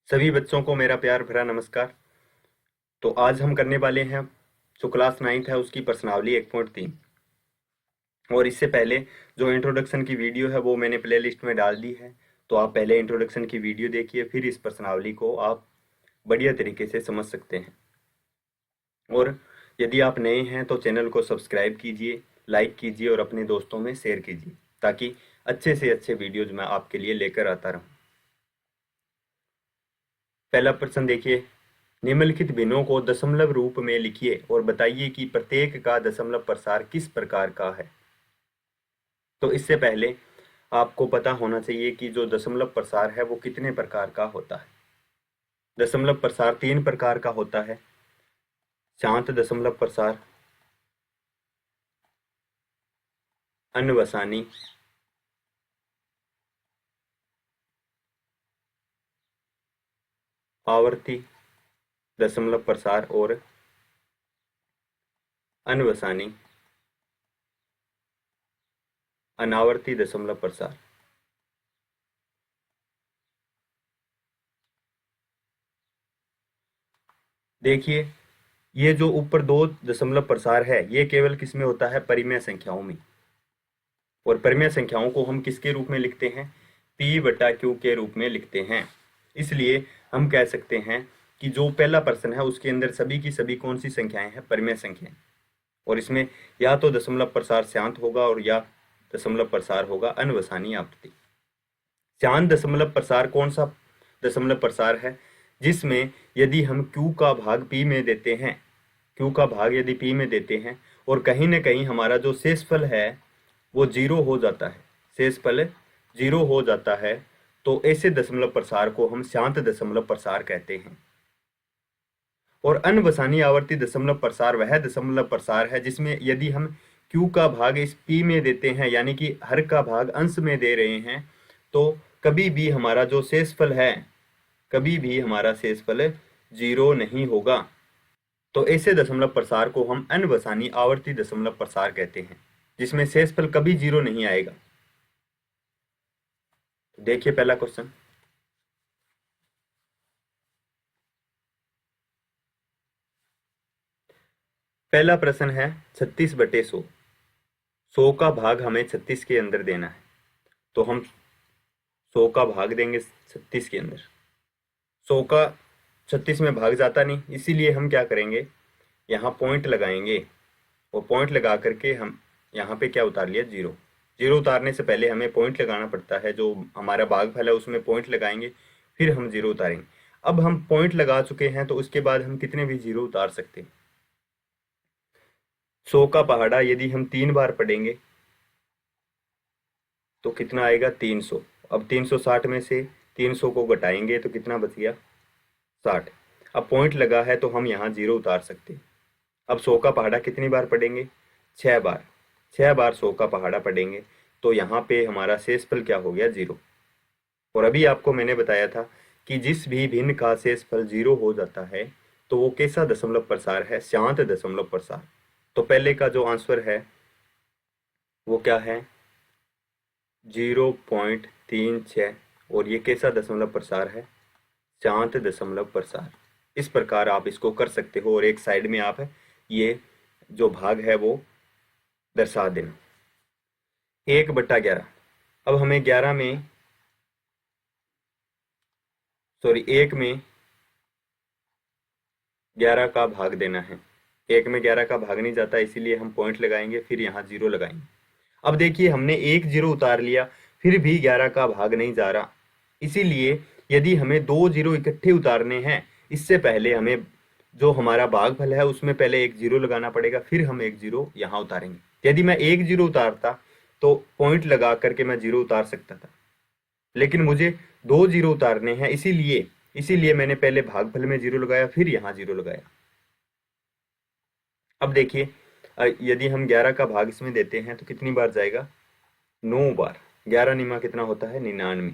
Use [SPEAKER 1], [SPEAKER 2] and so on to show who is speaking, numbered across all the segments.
[SPEAKER 1] सभी बच्चों को मेरा प्यार भरा नमस्कार। तो आज हम करने वाले हैं जो क्लास 9th है उसकी प्रश्नावली 1.3। और इससे पहले जो इंट्रोडक्शन की वीडियो है वो मैंने प्ले लिस्ट में डाल दी है। तो आप पहले इंट्रोडक्शन की वीडियो देखिए, फिर इस प्रश्नावली को आप बढ़िया तरीके से समझ सकते हैं। और यदि आप नए हैं तो चैनल को सब्सक्राइब कीजिए, लाइक कीजिए और अपने दोस्तों में शेयर कीजिए ताकि अच्छे से अच्छे वीडियोज मैं आपके लिए लेकर आता रहूं। पहला प्रश्न देखिए, निम्नलिखित भिन्नों को दशमलव रूप में लिखिए और बताइए कि प्रत्येक का दशमलव प्रसार किस प्रकार का है। तो इससे पहले आपको पता होना चाहिए कि जो दशमलव प्रसार है वो कितने प्रकार का होता है। दशमलव प्रसार 3 प्रकार का होता है: शांत दशमलव प्रसार, अन्वसानी, आवर्ती दशमलव प्रसार और अन्वसानी अनावर्ती दशमलव प्रसार। देखिए, ये जो ऊपर 2 दशमलव प्रसार है ये केवल किस में होता है? परिमेय संख्याओं में। और परिमेय संख्याओं को हम किसके रूप में लिखते हैं? P/Q के रूप में लिखते हैं। इसलिए हम कह सकते हैं कि जो पहला प्रश्न है उसके अंदर सभी की सभी कौन सी संख्याएं हैं? परिमेय संख्याएं। और इसमें या तो दशमलव प्रसार शांत होगा और या दशमलव प्रसार होगा अन्वसानी आवृत्ति। शांत दशमलव प्रसार कौन सा दशमलव प्रसार है? जिसमें यदि हम Q का भाग P में देते हैं, Q का भाग यदि P में देते हैं और कहीं ना कहीं हमारा जो शेषफल है वो 0 हो जाता है, शेषफल 0 हो जाता है, तो ऐसे दशमलव प्रसार को हम शांत दशमलव प्रसार कहते हैं। और अन्वसानी आवर्ती दशमलव प्रसार वह दशमलव प्रसार है जिसमें यदि हम Q का भाग इस P में देते हैं, यानी कि हर का भाग अंश में दे रहे हैं, तो कभी भी हमारा जो शेषफल है, कभी भी हमारा शेषफल 0 नहीं होगा। तो ऐसे दशमलव प्रसार को हम अन्वसानी आवर्ती दशमलव प्रसार कहते हैं जिसमें शेषफल कभी 0 नहीं आएगा। देखिए पहला क्वेश्चन, पहला प्रश्न है 36/100। 100 का भाग हमें 36 के अंदर देना है, तो हम 100 का भाग देंगे 36 के अंदर। 100 का 36 में भाग जाता नहीं, इसीलिए हम क्या करेंगे, यहाँ पॉइंट लगाएंगे और पॉइंट लगा करके हम यहाँ पे क्या उतार लिया? 0। 0 उतारने से पहले हमें पॉइंट लगाना पड़ता है, जो हमारा भागफल है उसमें पॉइंट लगाएंगे फिर हम 0 उतारेंगे। अब हम पॉइंट लगा चुके हैं तो उसके बाद हम कितने भी 0 उतार सकते हैं। 100 का पहाड़ा यदि हम 3 बार पढ़ेंगे तो कितना आएगा? 300। अब 360 में से 300 को घटाएंगे तो कितना बच गया? 60। अब पॉइंट लगा है तो हम यहाँ 0 उतार सकते हैं। अब 100 का पहाड़ा कितनी बार पढ़ेंगे? 6 बार। 6 बार 100 का पहाड़ा पढ़ेंगे तो यहाँ पे हमारा शेषफल क्या हो गया? 0। और अभी आपको मैंने बताया था कि जिस भी भिन्न का शेषफल 0 हो जाता है तो वो कैसा दशमलव प्रसार है? शांत दशमलव प्रसार। तो पहले का जो आंसर है वो क्या है? 0.36। और ये कैसा दशमलव प्रसार है? शांत दशमलव प्रसार। इस प्रकार आप इसको कर सकते हो और एक साइड में आप ये जो भाग है वो दर्शा देना। 1/11। अब हमें 11 में एक में 11 का भाग देना है। 1 में 11 का भाग नहीं जाता, इसीलिए हम पॉइंट लगाएंगे फिर यहाँ 0 लगाएंगे। अब देखिए हमने एक 0 उतार लिया फिर भी 11 का भाग नहीं जा रहा, इसीलिए यदि हमें 2 0 इकट्ठे उतारने हैं, इससे पहले हमें जो हमारा भागफल है उसमें पहले एक 0 लगाना पड़ेगा, फिर हम एक 0 यहाँ उतारेंगे। यदि मैं एक 0 उतारता तो पॉइंट लगा करके मैं 0 उतार सकता था, लेकिन मुझे 2 0 उतारने हैं, इसीलिए मैंने पहले भागफल में 0 लगाया फिर यहाँ 0 लगाया। अब देखिए यदि हम 11 का भाग इसमें देते हैं तो कितनी बार जाएगा? 9 बार। 11 निमा कितना होता है? 99।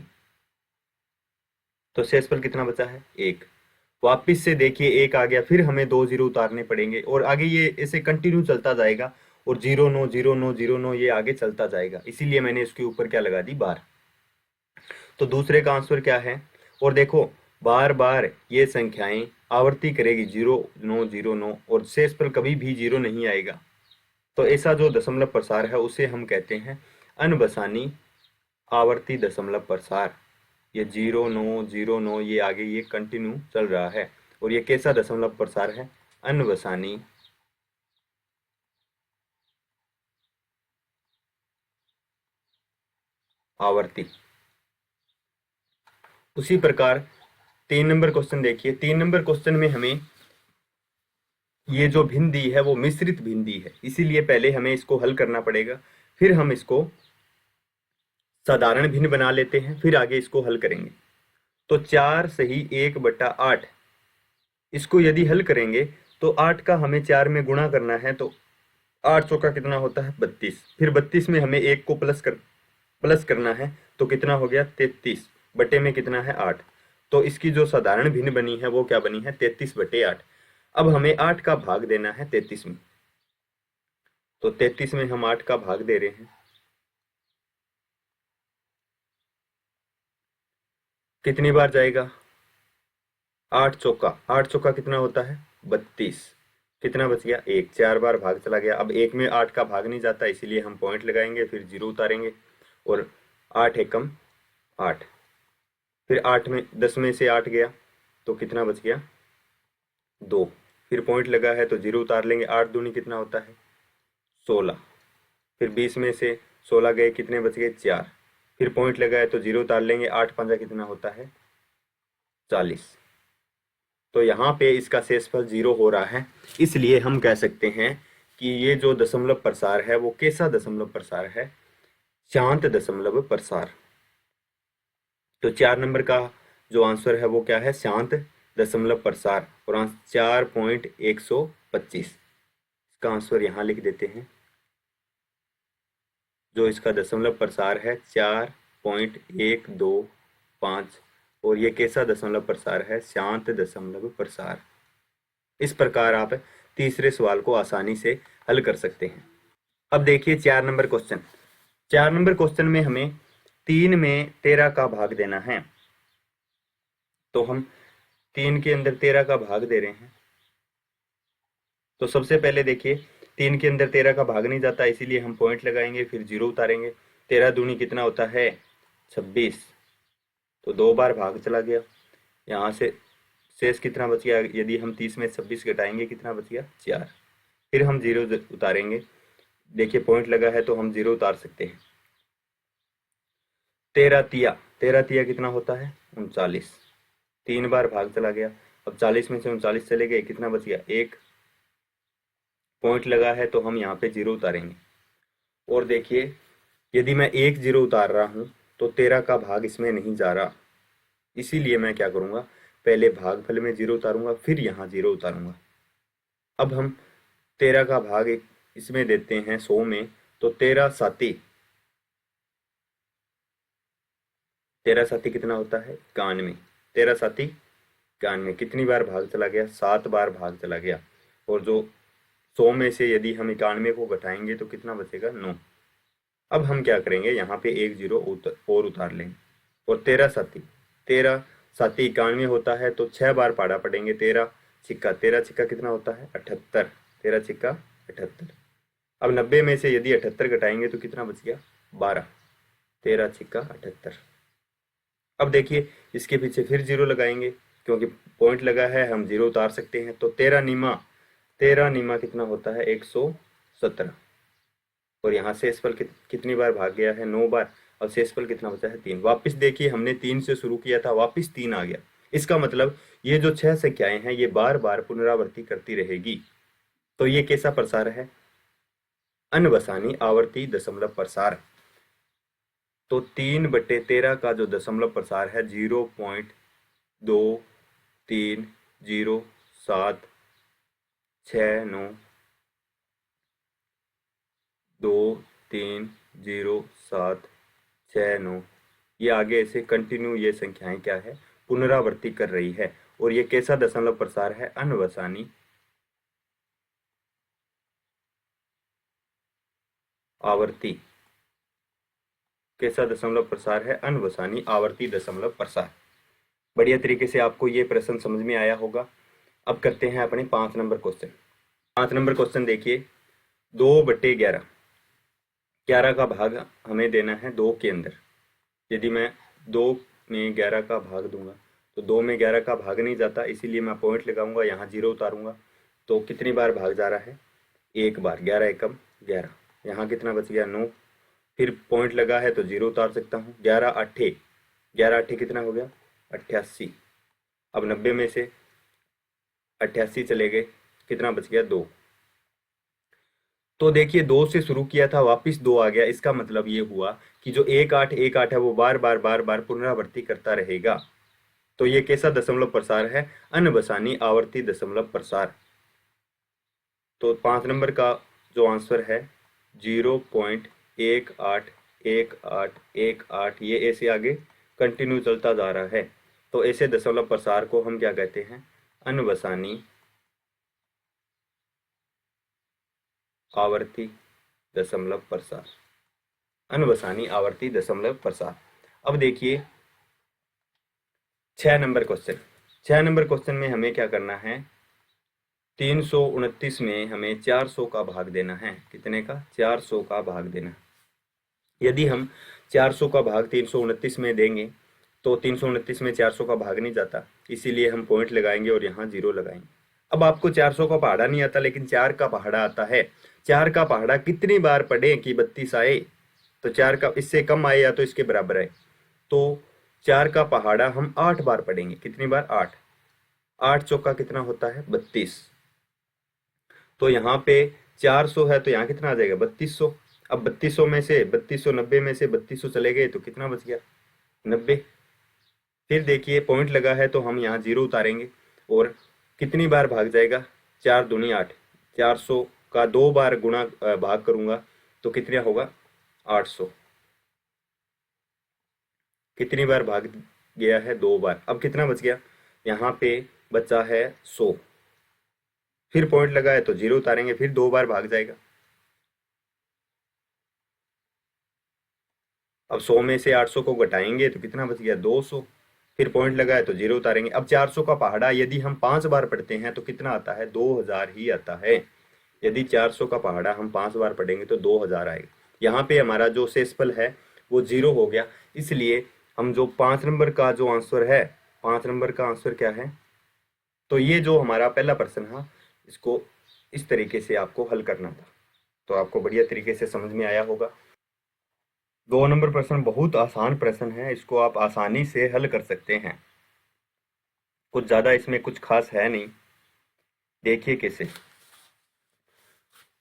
[SPEAKER 1] तो शेषफल कितना बचा है? 1। वापिस से देखिए 1 आ गया, फिर हमें 2 0 उतारने पड़ेंगे और आगे ये ऐसे कंटिन्यू चलता जाएगा और 0 9 0 9 0 9 ये आगे चलता जाएगा, इसीलिए मैंने इसके ऊपर क्या लगा दी? बार। तो दूसरे का आंसर क्या है? और देखो बार बार ये संख्याएं आवर्ती करेगी 0 9 0 9 और शेष पर कभी भी 0 नहीं आएगा। तो ऐसा जो दशमलव प्रसार है उसे हम कहते हैं अनबसानी आवर्ती दशमलव प्रसार। ये 0 9 0 9 ये आगे ये कंटिन्यू चल रहा है। और ये कैसा दशमलव प्रसार है? अनबसानी आवर्ती। उसी प्रकार 3 नंबर क्वेश्चन देखिए। 3 नंबर क्वेश्चन में हमें ये जो भिन्न है वो मिश्रित भिन्न है, इसीलिए पहले हमें इसको हल करना पड़ेगा, फिर हम इसको साधारण भिन्न बना लेते हैं, फिर आगे इसको हल करेंगे। तो 4 सही 1/8, इसको यदि हल करेंगे तो 8 का हमें 4 में गुणा करना है, तो 8 चौका कितना होता है 32। फिर 32 में हमें 1 को प्लस करना है, तो कितना हो गया 33 बटे में कितना है 8। तो इसकी जो साधारण भिन्न बनी है वो क्या बनी है 33/8। अब हमें 8 का भाग देना है 33 में, तो 33 में हम 8 का भाग दे रहे हैं। कितनी बार जाएगा 8 चौका कितना होता है 32। कितना बच गया 1, 4 बार भाग चला गया। अब 1 में 8 का भाग नहीं जाता, इसीलिए हम पॉइंट लगाएंगे, फिर 0 उतारेंगे और 8 एकम 8। फिर 8 में 10 में से 8 गया तो कितना बच गया 2। फिर पॉइंट लगा है तो 0 उतार लेंगे। 8 दूनी कितना होता है 16। फिर 20 में से 16 गए, कितने बच गए 4। फिर पॉइंट लगा है तो 0 उतार लेंगे। 8 पंजा कितना होता है 40। तो यहाँ पे इसका शेषफल 0 हो रहा है, इसलिए हम कह सकते हैं कि ये जो दशमलव प्रसार है वो कैसा दशमलव प्रसार है? शांत दशमलव प्रसार। तो 4 नंबर का जो आंसर है वो क्या है? शांत दशमलव प्रसार। और 4.125 इसका आंसर यहाँ लिख देते हैं। जो इसका दशमलव प्रसार है 4.125 और ये कैसा दशमलव प्रसार है? शांत दशमलव प्रसार। इस प्रकार आप तीसरे सवाल को आसानी से हल कर सकते हैं। अब देखिए 4 नंबर क्वेश्चन। 4 नंबर क्वेश्चन में हमें 3 में 13 का भाग देना है, तो हम 3 के अंदर 13 का भाग दे रहे हैं। तो सबसे पहले देखिए 3 के अंदर 13 का भाग नहीं जाता, इसीलिए हम पॉइंट लगाएंगे, फिर 0 उतारेंगे। 13 दूनी कितना होता है 26, तो 2 बार भाग चला गया। यहाँ से शेष कितना बच गया? यदि हम 30 में 26 घटाएंगे कितना बच गया 4। फिर हम 0 उतारेंगे। देखिए पॉइंट लगा है तो हम 0 उतार सकते हैं। 13 तिया कितना होता है 39। 3 बार भाग चला गया। अब 40 में से 39 चले गए, कितना बच गया 1। पॉइंट लगा है तो हम यहाँ पे 0 उतारेंगे। और देखिए यदि मैं 1 0 उतार रहा हूँ तो 13 का भाग इसमें नहीं जा रहा, इसीलिए मैं क्या करूँगा पहले भागफल में 0 उतारूंगा, फिर यहाँ 0 उतारूंगा। अब हम 13 का भाग इसमें देते हैं 100 में, तो 13 साती कितना होता है 91। 13 साती 91। कितनी बार भाग चला गया 7 बार भाग चला गया। और जो 100 में से यदि हम 91 को घटाएंगे तो कितना बचेगा 9। अब हम क्या करेंगे यहाँ पे 1 0 और उतार लेंगे। और 13 साती 91 होता है, तो 6 बार पाड़ा पड़ेंगे। 13 छिक्का कितना होता है 78। 13 छिक्का 78। अब 90 में से यदि 78 घटाएंगे तो कितना बच गया 12। 13 छिक्का 78। अब देखिए इसके पीछे फिर 0 लगाएंगे, क्योंकि पॉइंट लगा है हम 0 उतार सकते हैं। तो 13 नीमा कितना होता है 117। और यहाँ शेषफल कितनी बार भाग गया है 9 बार। और शेषफल कितना बचा है 3। वापस देखिए हमने 3 से शुरू किया था, वापस 3 आ गया। इसका मतलब ये जो 6 संख्याएं हैं ये बार बार पुनरावृत्ति करती रहेगी। तो ये कैसा प्रसार है? अनबसानी आवर्ती दशमलव प्रसार। तो 3/13 का जो दशमलव प्रसार है 0.230769 23076 ये आगे ऐसे कंटिन्यू ये संख्याएं क्या है पुनरावृत्ति कर रही है। और ये कैसा दशमलव प्रसार है? अनवसानी आवर्ती। कैसा दशमलव प्रसार है? अनवसानी आवर्ती दशमलव प्रसार। बढ़िया तरीके से आपको ये प्रश्न समझ में आया होगा। अब करते हैं अपने 5 नंबर क्वेश्चन। 5 नंबर क्वेश्चन देखिए, 2/11, 11 का भाग हमें देना है 2 के अंदर। यदि मैं 2 में 11 का भाग दूंगा तो 2 में 11 का भाग नहीं जाता, इसीलिए मैं पॉइंट लगाऊंगा, यहाँ 0 उतारूंगा। तो कितनी बार भाग जा रहा है? एक बार। 11 एकम 11, यहाँ कितना बच गया? 9। फिर पॉइंट लगा है तो 0 उतार सकता हूँ। 11 अट्ठे, 11 अट्ठे कितना हो गया? 88। अब 90 में से 88 चले गए, कितना बच गया? 2। तो देखिए 2 से शुरू किया था, वापस 2 आ गया। इसका मतलब ये हुआ कि जो 1 8 1 8 है वो बार बार पुनरावृत्ति करता रहेगा। तो ये कैसा दशमलव प्रसार है? अनबसानी आवर्ती दशमलव प्रसार। तो 5 नंबर का जो आंसर है 0.181818, ये ऐसे आगे कंटिन्यू चलता जा रहा है। तो ऐसे दशमलव प्रसार को हम क्या कहते हैं? अनबसानी आवर्ती दशमलव प्रसार। अनबसानी आवर्ती दशमलव प्रसार। अब देखिए 6 नंबर क्वेश्चन। 6 नंबर क्वेश्चन में हमें क्या करना है? 329 में हमें 400 का भाग देना है। कितने का? 400 का भाग देना। यदि हम 400 का भाग 329 में देंगे तो 329 में 400 का भाग नहीं जाता, इसीलिए हम पॉइंट लगाएंगे और यहाँ 0 लगाएंगे। अब आपको 400 का पहाड़ा नहीं आता, लेकिन 4 का पहाड़ा आता है। 4 का पहाड़ा कितनी बार पढ़े कि 32 आए? तो 4 का इससे कम आए या तो इसके बराबर आए। तो 4 का पहाड़ा हम 8 बार पढ़ेंगे। कितनी बार? 8। 8 चौका कितना होता है? 32। तो यहाँ पे 400 है तो यहाँ कितना आ जाएगा? 3200। अब 3200 में से 3290 में से 3200 चले गए तो कितना बच गया? 90। फिर देखिए पॉइंट लगा है तो हम यहाँ 0 उतारेंगे और कितनी बार भाग जाएगा? 4 दूनी 8। 400 का 2 बार गुणा भाग करूंगा तो कितना होगा? 800। कितनी बार भाग गया है? 2 बार। अब कितना बच गया? यहाँ पे बचा है 100। फिर पॉइंट लगा है तो 0 उतारेंगे, फिर 2 बार भाग जाएगा। अब 100 में से 800 को घटाएंगे तो कितना बच गया? 200। फिर पॉइंट लगा है तो 0 उतारेंगे। अब 400 का पहाड़ा यदि हम 5 बार पढ़ते हैं तो कितना आता है? 2000 ही आता है। यदि 400 का पहाड़ा हम 5 बार पढ़ेंगे तो 2000 आएगा। यहाँ पे हमारा जो शेषफल है वो 0 हो गया, इसलिए हम जो 5 नंबर का जो आंसर है, 5 नंबर का आंसर क्या है? तो ये जो हमारा पहला प्रश्न है, इसको इस तरीके से आपको हल करना था। तो आपको बढ़िया तरीके से समझ में आया होगा। 2 नंबर प्रश्न बहुत आसान प्रश्न है, इसको आप आसानी से हल कर सकते हैं। कुछ ज़्यादा इसमें कुछ खास है नहीं। देखिए कैसे।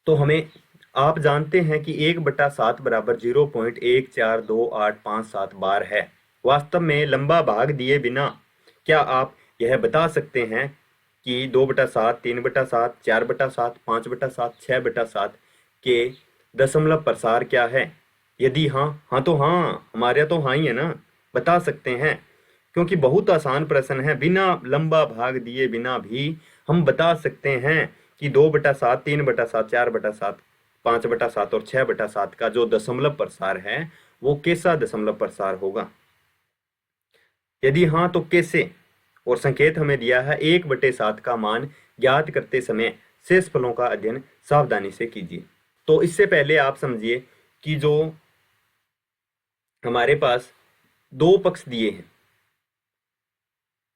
[SPEAKER 1] तो हमें, आप जानते हैं कि 1/7 बराबर 0.142857 बार है। वास्तव में लंबा भाग दिए बिना क्या आप यह बता सकते हैं कि 2/7, 3/7, 4/7, 5/7, 6/7 के दशमलव प्रसार क्या है? यदि हाँ तो हाँ, हमारे तो हाँ ही है ना, बता सकते हैं। क्योंकि बहुत आसान प्रश्न है, बिना लंबा भाग दिए बिना भी हम बता सकते हैं कि 2/7, 3/7, 4/7, 5/7 और 6/7 का जो दशमलव प्रसार है वो कैसा दशमलव प्रसार होगा। यदि हाँ तो कैसे? और संकेत हमें दिया है 1/7 का मान ज्ञात करते समय शेषफलों का अध्ययन सावधानी से कीजिए। तो इससे पहले आप समझिए कि जो हमारे पास 2 पक्ष दिए हैं,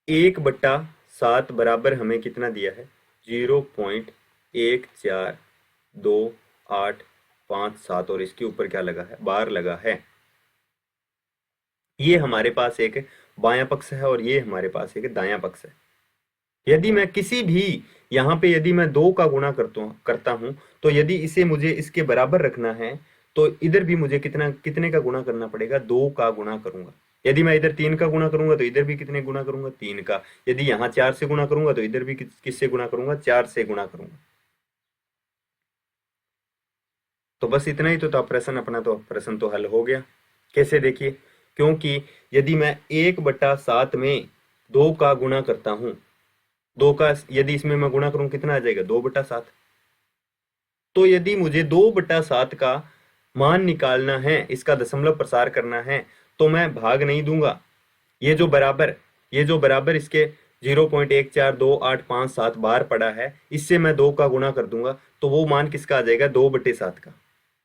[SPEAKER 1] 1/7 बराबर हमें कितना दिया है? 0.142857 और इसके ऊपर क्या लगा है? बार लगा है। ये हमारे पास एक बायां पक्ष है और ये हमारे पास एक दायां पक्ष है। यदि मैं किसी भी यहाँ पे यदि मैं 2 का गुणा करता हूं तो यदि इसे मुझे इसके बराबर रखना है तो इधर भी मुझे कितने का गुणा करना पड़ेगा? 2 का गुणा करूंगा। यदि मैं इधर 3 का गुणा करूंगा तो इधर भी कितने गुणा करूंगा? 3 का। यदि यहाँ 4 से गुणा करूंगा तो इधर भी किससे गुणा करूंगा? 4 से गुणा करूंगा। तो बस इतना ही तो था प्रश्न अपना, तो प्रश्न तो हल हो गया। कैसे? देखिए, क्योंकि यदि मैं 1/7 में 2 का गुणा करता हूं, 2 का यदि इसमें मैं गुणा करूं कितना आ जाएगा? 2/7। तो यदि मुझे 2/7 का मान निकालना है, इसका दशमलव प्रसार करना है, तो मैं भाग नहीं दूंगा। ये जो बराबर, ये जो बराबर इसके 0.14285 बार पड़ा है, इससे मैं 2 का गुणा कर दूंगा तो वो मान किसका आ जाएगा, 2/7 का।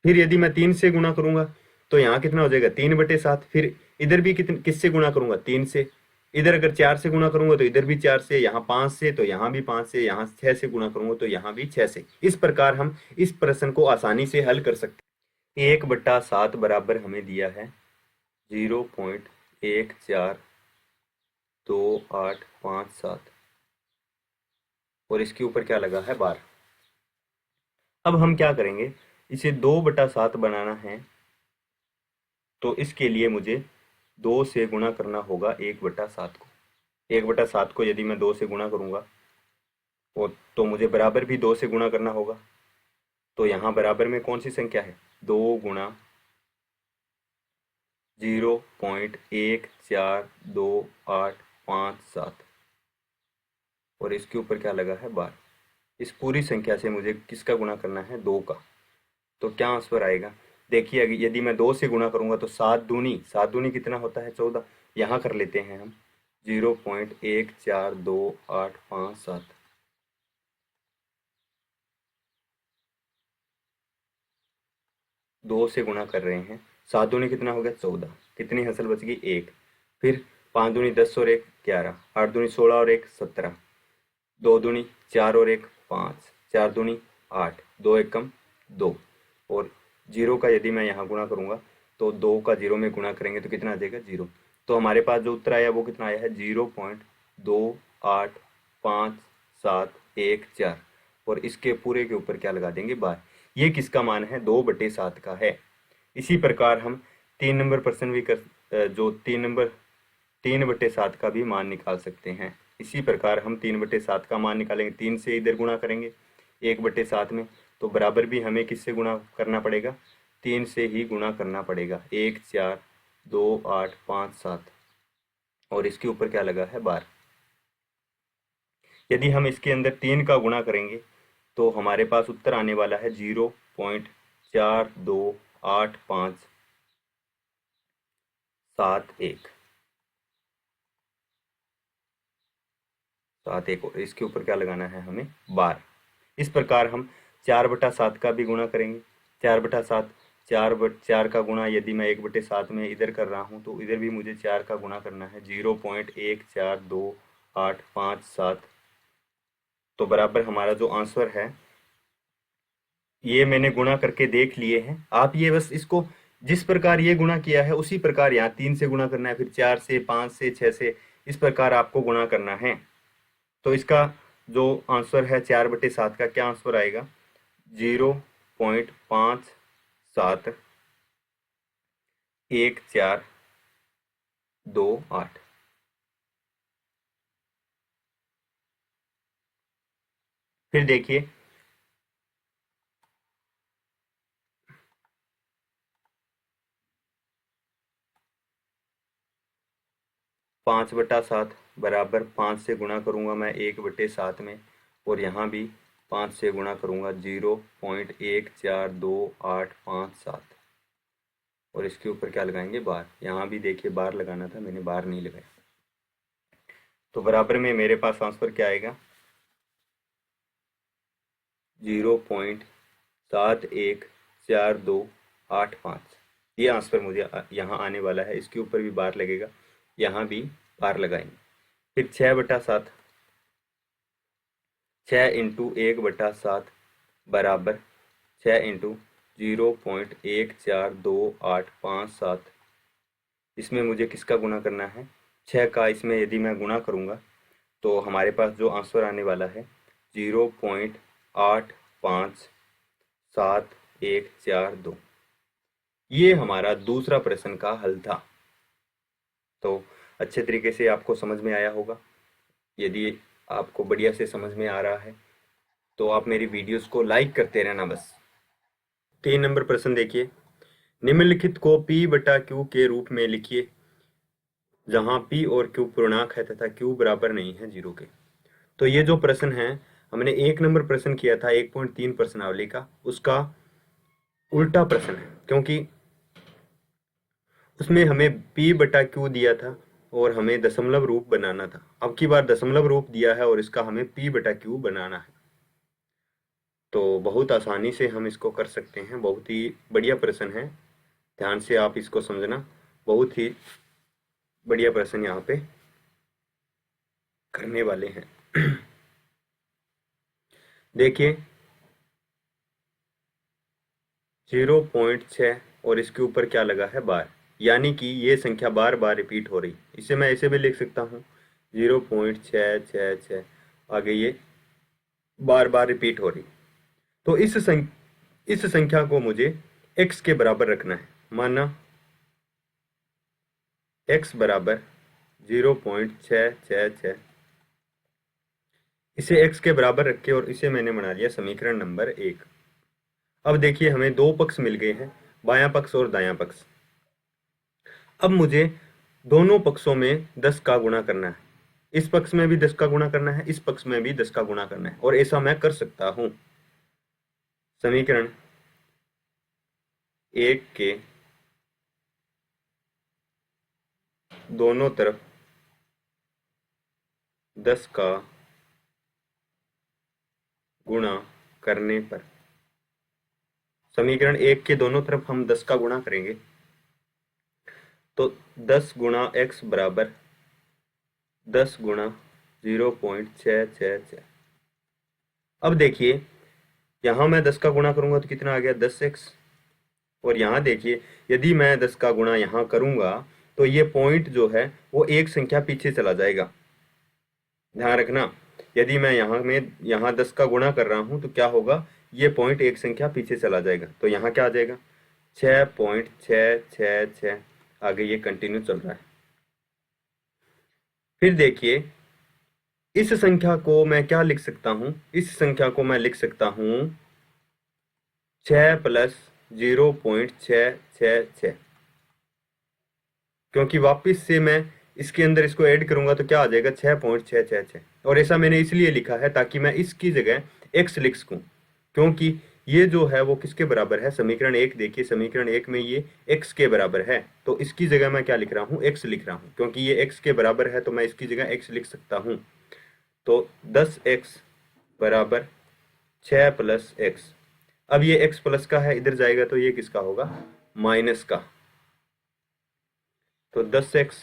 [SPEAKER 1] फिर यदि मैं 3 से गुणा करूंगा तो यहाँ कितना हो जाएगा, 3/7। फिर इधर भी किससे गुणा करूंगा, 3 से। इधर अगर 4 से गुणा करूंगा तो इधर भी 4 से, यहाँ 5 से तो यहाँ भी 5 से, यहाँ 6 से गुणा करूंगा तो यहाँ भी 6 से। इस प्रकार हम इस प्रश्न को आसानी से हल कर सकते हैं। 1/7 बराबर हमें दिया है 0.14285 और इसके ऊपर क्या लगा है, बार। अब हम क्या करेंगे, इसे 2/7 बनाना है तो इसके लिए मुझे 2 से गुणा करना होगा 1/7 को। 1/7 को यदि मैं 2 से गुणा करूंगा और तो मुझे बराबर भी 2 से गुणा करना होगा। तो यहाँ बराबर में कौन सी संख्या है, 2 गुणा 0.14285 और इसके ऊपर क्या लगा है, बार। इस पूरी संख्या से मुझे किसका गुणा करना है, 2 का। तो क्या आंसर आएगा, देखिए यदि मैं 2 से गुणा करूंगा तो 7 दूनी कितना होता है, 14। यहाँ कर लेते हैं हम 0.14285। 2 से गुणा कर रहे हैं, 7 दूनी कितना हो गया, 14। कितनी हसल बच गई, 1। फिर 5 दूनी 10 और 1 11, 8 दूनी 16 और 1 17, 2 दूनी 4 और 1 5, 4 दूनी 8, 2 एकम 2। और 0 का यदि मैं यहाँ गुणा करूँगा तो 2 का 0 में गुणा करेंगे तो कितना आ जाएगा, 0। तो हमारे पास जो उत्तर आया वो कितना आया है, 0.28514 और इसके पूरे के ऊपर क्या लगा देंगे, बार। ये किसका मान है, 2/7 का है। इसी प्रकार हम 3 नंबर प्रश्न भी जो 3/7 का भी मान निकाल सकते हैं। इसी प्रकार हम 3/7 का मान निकालेंगे, 3 से इधर गुणा करेंगे 1/7 में, तो बराबर भी हमें किससे गुणा करना पड़ेगा, 3 से ही गुणा करना पड़ेगा, 14285 और इसके ऊपर क्या लगा है, बार। यदि हम इसके अंदर 3 का गुणा करेंगे तो हमारे पास उत्तर आने वाला है 0.428571 और इसके ऊपर क्या लगाना है हमें, बार। इस प्रकार हम 4/7 का भी गुणा करेंगे। 4/7 4 का गुणा यदि मैं 1/7 में इधर कर रहा हूँ तो इधर भी मुझे 4 का गुणा करना है, 0.14285 तो बराबर हमारा जो आंसर है, ये मैंने गुणा करके देख लिए हैं। आप ये बस इसको जिस प्रकार ये गुणा किया है उसी प्रकार यहाँ 3 से गुणा करना है, फिर 4 से, 5 से, 6 से, इस प्रकार आपको गुणा करना है। तो इसका जो आंसर है 4/7 का, क्या आंसर आएगा, 0.571428। फिर देखिए 5/7 बराबर 5 से गुणा करूंगा मैं 1/7 में और यहाँ भी 5 से गुणा करूंगा 0.14285 और इसके ऊपर क्या लगाएंगे, बार। यहाँ भी देखिए बार लगाना था, मैंने बार नहीं लगाया। तो बराबर में मेरे पास आंसर क्या आएगा, 0.714285। ये आंसर मुझे यहाँ आने वाला है। इसके ऊपर भी बार लगेगा, यहाँ भी बार लगाएंगे। फिर 6/7, 6 इंटू 1/7 बराबर 6 इंटू 0.14285। इसमें मुझे किसका गुणा करना है, 6 का। इसमें यदि मैं गुणा करूँगा तो हमारे पास जो आंसर आने वाला है 0.857142। ये हमारा दूसरा प्रश्न का हल था। तो अच्छे तरीके से आपको समझ में आया होगा। यदि आपको बढ़िया से समझ में आ रहा है तो आप मेरी वीडियोस को लाइक करते रहना बस। 3 नंबर प्रश्न देखिए, निम्नलिखित को P/Q के रूप में लिखिए जहां P और Q पूर्णांक है तथा Q बराबर नहीं है 0 के। तो ये जो प्रश्न है, हमने 1 नंबर प्रश्न किया था 1.3 प्रश्नावली का, उसका उल्टा प्रश्न है, क्योंकि उसमें हमें P/Q दिया था और हमें दशमलव रूप बनाना था। अब की बार दशमलव रूप दिया है और इसका हमें p बटा q बनाना है। तो बहुत आसानी से हम इसको कर सकते हैं। बहुत ही बढ़िया प्रश्न है, ध्यान से आप इसको समझना। बहुत ही बढ़िया प्रश्न यहाँ पे करने वाले हैं। देखिए 0.6 और इसके ऊपर क्या लगा है, बार, यानी कि ये संख्या बार बार रिपीट हो रही। इसे मैं ऐसे भी लिख सकता हूँ 0.666, आगे ये बार बार रिपीट हो रही। तो इस संख्या को मुझे x के बराबर रखना है। माना x बराबर 0.666, इसे x के बराबर रख के और इसे मैंने बना लिया समीकरण नंबर 1। अब देखिए हमें दो पक्ष मिल गए हैं, बायां पक्ष और दायां पक्ष। अब मुझे दोनों पक्षों में 10 का गुणा करना है। इस पक्ष में भी 10 का गुणा करना है, इस पक्ष में भी 10 का गुणा करना है, और ऐसा मैं कर सकता हूं। समीकरण 1 के दोनों तरफ 10 का गुणा करने पर, समीकरण 1 के दोनों तरफ हम 10 का गुणा करेंगे तो 10 गुणा x बराबर 10 गुणा 0.666। अब देखिए यहां मैं 10 का गुणा करूंगा तो कितना आ गया, 10x। और यहां देखिए यदि मैं 10 का गुणा यहां करूंगा तो ये पॉइंट जो है वो एक संख्या पीछे चला जाएगा। ध्यान रखना, यदि मैं यहाँ 10 का गुणा कर रहा हूं तो क्या होगा, ये पॉइंट एक संख्या पीछे चला जाएगा। तो यहाँ क्या आ जाएगा, 6.666, आगे ये कंटिन्यू चल रहा है। फिर देखिए इस संख्या को मैं क्या लिख सकता हूं, इस संख्या को मैं लिख सकता हूं 6 प्लस 0.666, क्योंकि वापिस से मैं इसके अंदर इसको ऐड करूंगा तो क्या आ जाएगा, 6.666। और ऐसा मैंने इसलिए लिखा है ताकि मैं इसकी जगह x लिख सकूं, क्योंकि ये जो है वो किसके बराबर है, समीकरण 1 देखिए, समीकरण 1 में ये x के बराबर है। तो इसकी जगह मैं क्या लिख रहा हूँ, x लिख रहा हूँ, क्योंकि ये x के बराबर है तो मैं इसकी जगह x लिख सकता हूँ। तो 10x बराबर 6 प्लस x। अब ये x प्लस का है, इधर जाएगा तो ये किसका होगा, माइनस का। तो 10x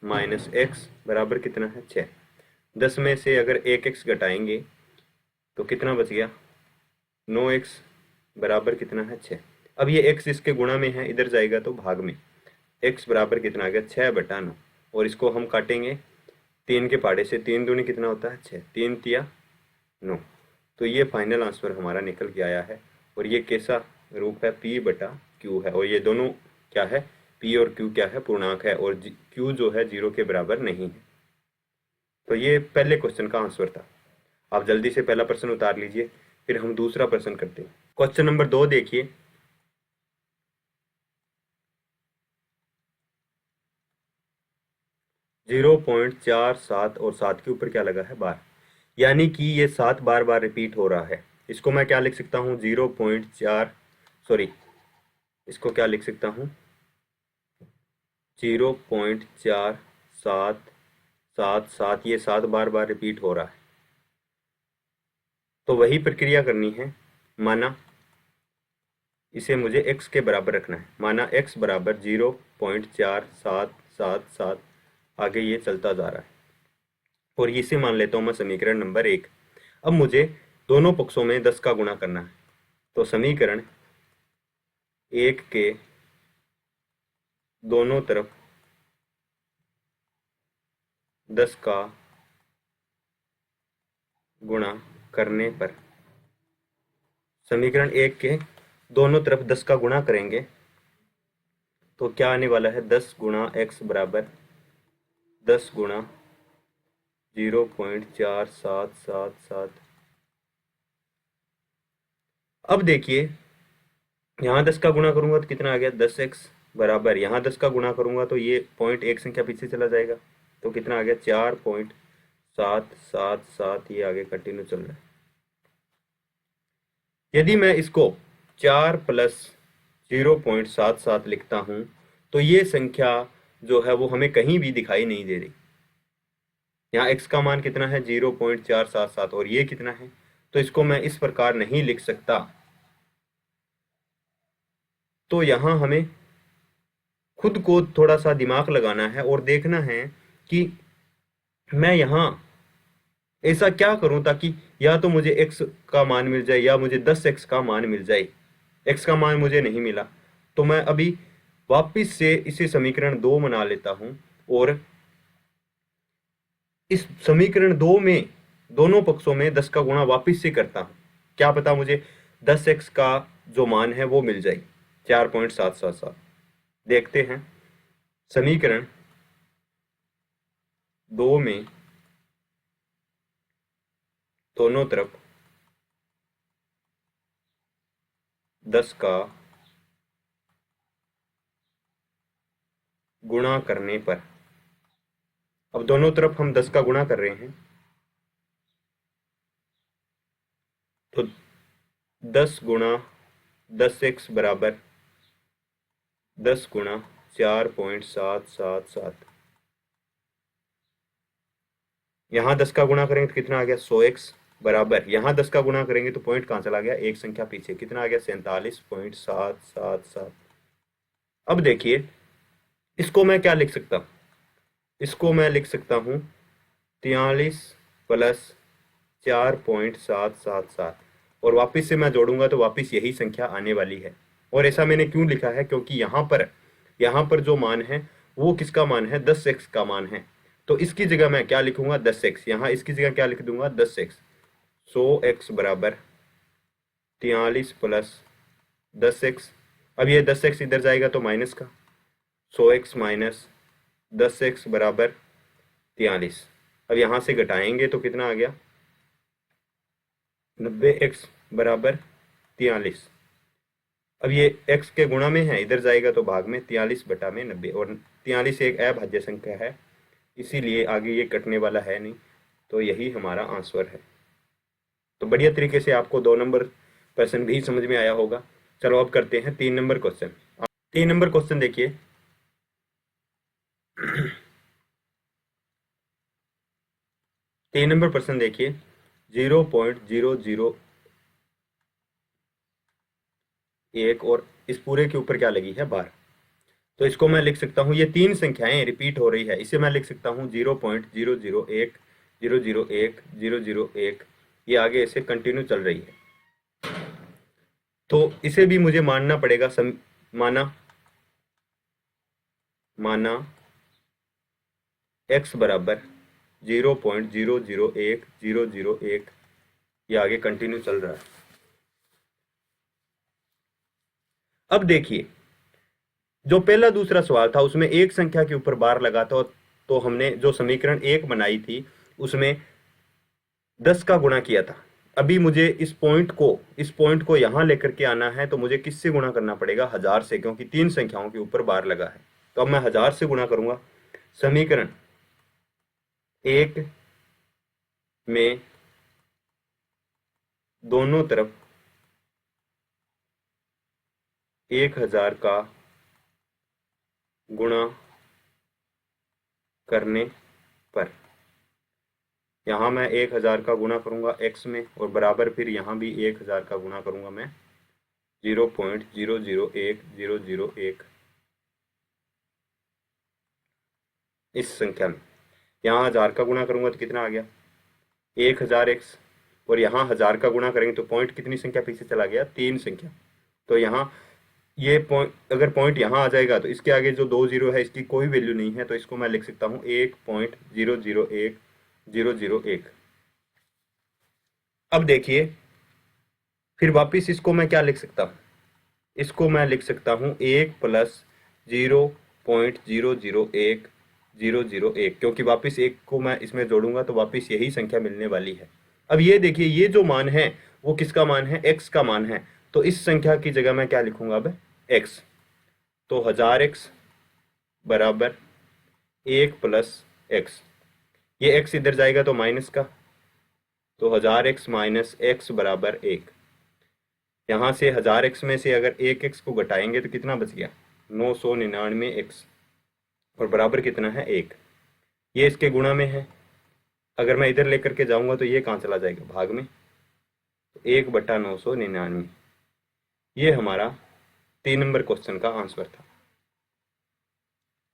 [SPEAKER 1] माइनस x बराबर कितना है, 6। 10 में से अगर 1x घटाएंगे तो कितना बच गया, 9x बराबर कितना है, 6। अब ये x इसके गुणा में है, इधर जाएगा तो भाग में, x बराबर कितना आ गया, 6/9। और इसको हम काटेंगे 3 के पहाड़े से, 3 दूनी कितना होता है, 6, 3 तिया 9। तो ये फाइनल आंसर हमारा निकल के आया है। और ये कैसा रूप है, p/q है। और ये दोनों क्या है, p और q क्या है, पूर्णांक है, और q जो है 0 के बराबर नहीं है। तो ये पहले क्वेश्चन का आंसर था। आप जल्दी से पहला प्रश्न उतार लीजिए, फिर हम दूसरा प्रश्न करते हैं। क्वेश्चन नंबर 2 देखिए, जीरो पॉइंट 4 7 और 7 के ऊपर क्या लगा है, बार, यानी कि ये 7 बार बार रिपीट हो रहा है। इसको मैं क्या लिख सकता हूँ, 0.4 इसको क्या लिख सकता हूँ, 0.4777, ये 7 बार बार रिपीट हो रहा है। तो वही प्रक्रिया करनी है। माना इसे मुझे x के बराबर रखना है, माना x बराबर 0.4777, आगे ये चलता जा रहा है, और इसे मान लेता हूं मैं समीकरण नंबर 1। अब मुझे दोनों पक्षों में 10 का गुणा करना है। तो समीकरण 1 के दोनों तरफ 10 का गुणा करने पर, समीकरण 1 के दोनों तरफ 10 का गुणा करेंगे तो क्या आने वाला है, 10 गुणा x बराबर 10 गुणा 0.4777। अब देखिए यहाँ 10 का गुणा करूंगा तो कितना आ गया, 10x बराबर, यहाँ 10 का गुणा करूंगा तो ये पॉइंट एक संख्या पीछे चला जाएगा, तो कितना आ गया, 4.777, ये आगे कंटिन्यू चल रहा है। यदि मैं इसको 4 प्लस 0.77 लिखता हूं तो ये संख्या जो है वो हमें कहीं भी दिखाई नहीं दे रही। यहाँ x का मान कितना है 0.477 और ये कितना है, तो इसको मैं इस प्रकार नहीं लिख सकता। तो यहाँ हमें खुद को थोड़ा सा दिमाग लगाना है और देखना है कि मैं यहाँ ऐसा क्या करूं ताकि या तो मुझे x का मान मिल जाए या मुझे 10x का मान मिल जाए। x का मान मुझे नहीं मिला, तो मैं अभी वापिस से इसे समीकरण 2 बना लेता हूं और इस समीकरण 2 में दोनों पक्षों में 10 का गुणा वापिस से करता हूं। क्या पता मुझे 10x का जो मान है वो मिल जाए 4.777। देखते हैं, समीकरण 2 में दोनों तरफ 10 का गुणा करने पर, अब दोनों तरफ हम 10 का गुणा कर रहे हैं, तो 10 गुणा 10x बराबर 10 गुणा 4.777। यहाँ 10 का गुणा करेंगे तो कितना आ गया 100x बराबर, यहाँ 10 का गुणा करेंगे तो पॉइंट कहाँ चला गया, एक संख्या पीछे, कितना आ गया 47.777। अब देखिए इसको मैं क्या लिख सकता हूँ, इसको मैं लिख सकता हूँ 43 प्लस 4.777 और वापिस से मैं जोड़ूंगा तो वापिस यही संख्या आने वाली है। और ऐसा मैंने क्यों लिखा है, क्योंकि यहाँ पर जो मान है वो किसका मान है, 10x का मान है। तो इसकी जगह मैं क्या लिखूंगा 10x, यहाँ इसकी जगह क्या लिख दूंगा 10x। 100x बराबर 43 प्लस 10x, अब ये 10x इधर जाएगा तो माइनस का, 100x माइनस 10x बराबर 43। अब यहाँ से घटाएंगे तो कितना आ गया 90x बराबर 43। अब ये x के गुणा में है, इधर जाएगा तो भाग में, 43 बटा में 90, और 43 एक अभाज्य संख्या है इसीलिए आगे ये कटने वाला है नहीं, तो यही हमारा आंसर है। तो बढ़िया तरीके से आपको 2 नंबर प्रश्न भी समझ में आया होगा। चलो अब करते हैं 3 नंबर क्वेश्चन। 3 नंबर क्वेश्चन देखिए, 3 नंबर प्रश्न देखिए, 0.001 और इस पूरे के ऊपर क्या लगी है बार। तो इसको मैं लिख सकता हूँ, ये 3 संख्याएं रिपीट हो रही है, इसे मैं लिख सकता हूँ 0.001 001 001, ये आगे ऐसे कंटिन्यू चल रही है। तो इसे भी मुझे मानना पड़ेगा, माना x बराबर 0.001 001, ये आगे कंटिन्यू चल रहा है। अब देखिए जो पहला दूसरा सवाल था उसमें एक संख्या के ऊपर बार लगा था, तो हमने जो समीकरण 1 बनाई थी उसमें 10 का गुणा किया था। अभी मुझे इस पॉइंट को यहां लेकर के आना है, तो मुझे किससे गुणा करना पड़ेगा 1000 से, क्योंकि 3 संख्याओं के ऊपर बार लगा है। तो अब मैं 1000 से गुणा करूंगा। समीकरण 1 में दोनों तरफ 1000 का गुणा करने पर, यहां मैं 1000 का गुणा करूंगा x में, और बराबर फिर यहां भी 1000 का गुणा करूंगा मैं 0.001 001 इस संख्या में। यहाँ 1000 का गुणा करूंगा तो कितना आ गया 1000x, और यहाँ 1000 का गुणा करेंगे तो पॉइंट कितनी संख्या पीछे चला गया 3 संख्या। तो यहाँ ये पॉइंट, अगर पॉइंट यहाँ आ जाएगा तो इसके आगे जो 2 जीरो है इसकी कोई वैल्यू नहीं है, तो इसको मैं लिख सकता हूँ 1.001 001। अब देखिए फिर वापिस इसको मैं क्या लिख सकता हूँ, इसको मैं लिख सकता हूँ 1 प्लस 0.001 001, क्योंकि वापिस 1 को मैं इसमें जोड़ूंगा तो वापिस यही संख्या मिलने वाली है। अब ये देखिए ये जो मान है वो किसका मान है, x का मान है, तो इस संख्या की जगह मैं क्या लिखूंगा अब x। तो 1000x बराबर 1 प्लस x, ये x इधर जाएगा तो माइनस का, तो 1000x माइनस x बराबर 1। यहां से 1000x में से अगर 1x को घटाएंगे तो कितना बच गया 999x। और बराबर कितना है 1। ये इसके गुणा में है, अगर मैं इधर लेकर के जाऊंगा तो ये कहाँ चला जाएगा, भाग में, तो 1/999। ये हमारा 3 नंबर क्वेश्चन का आंसर था।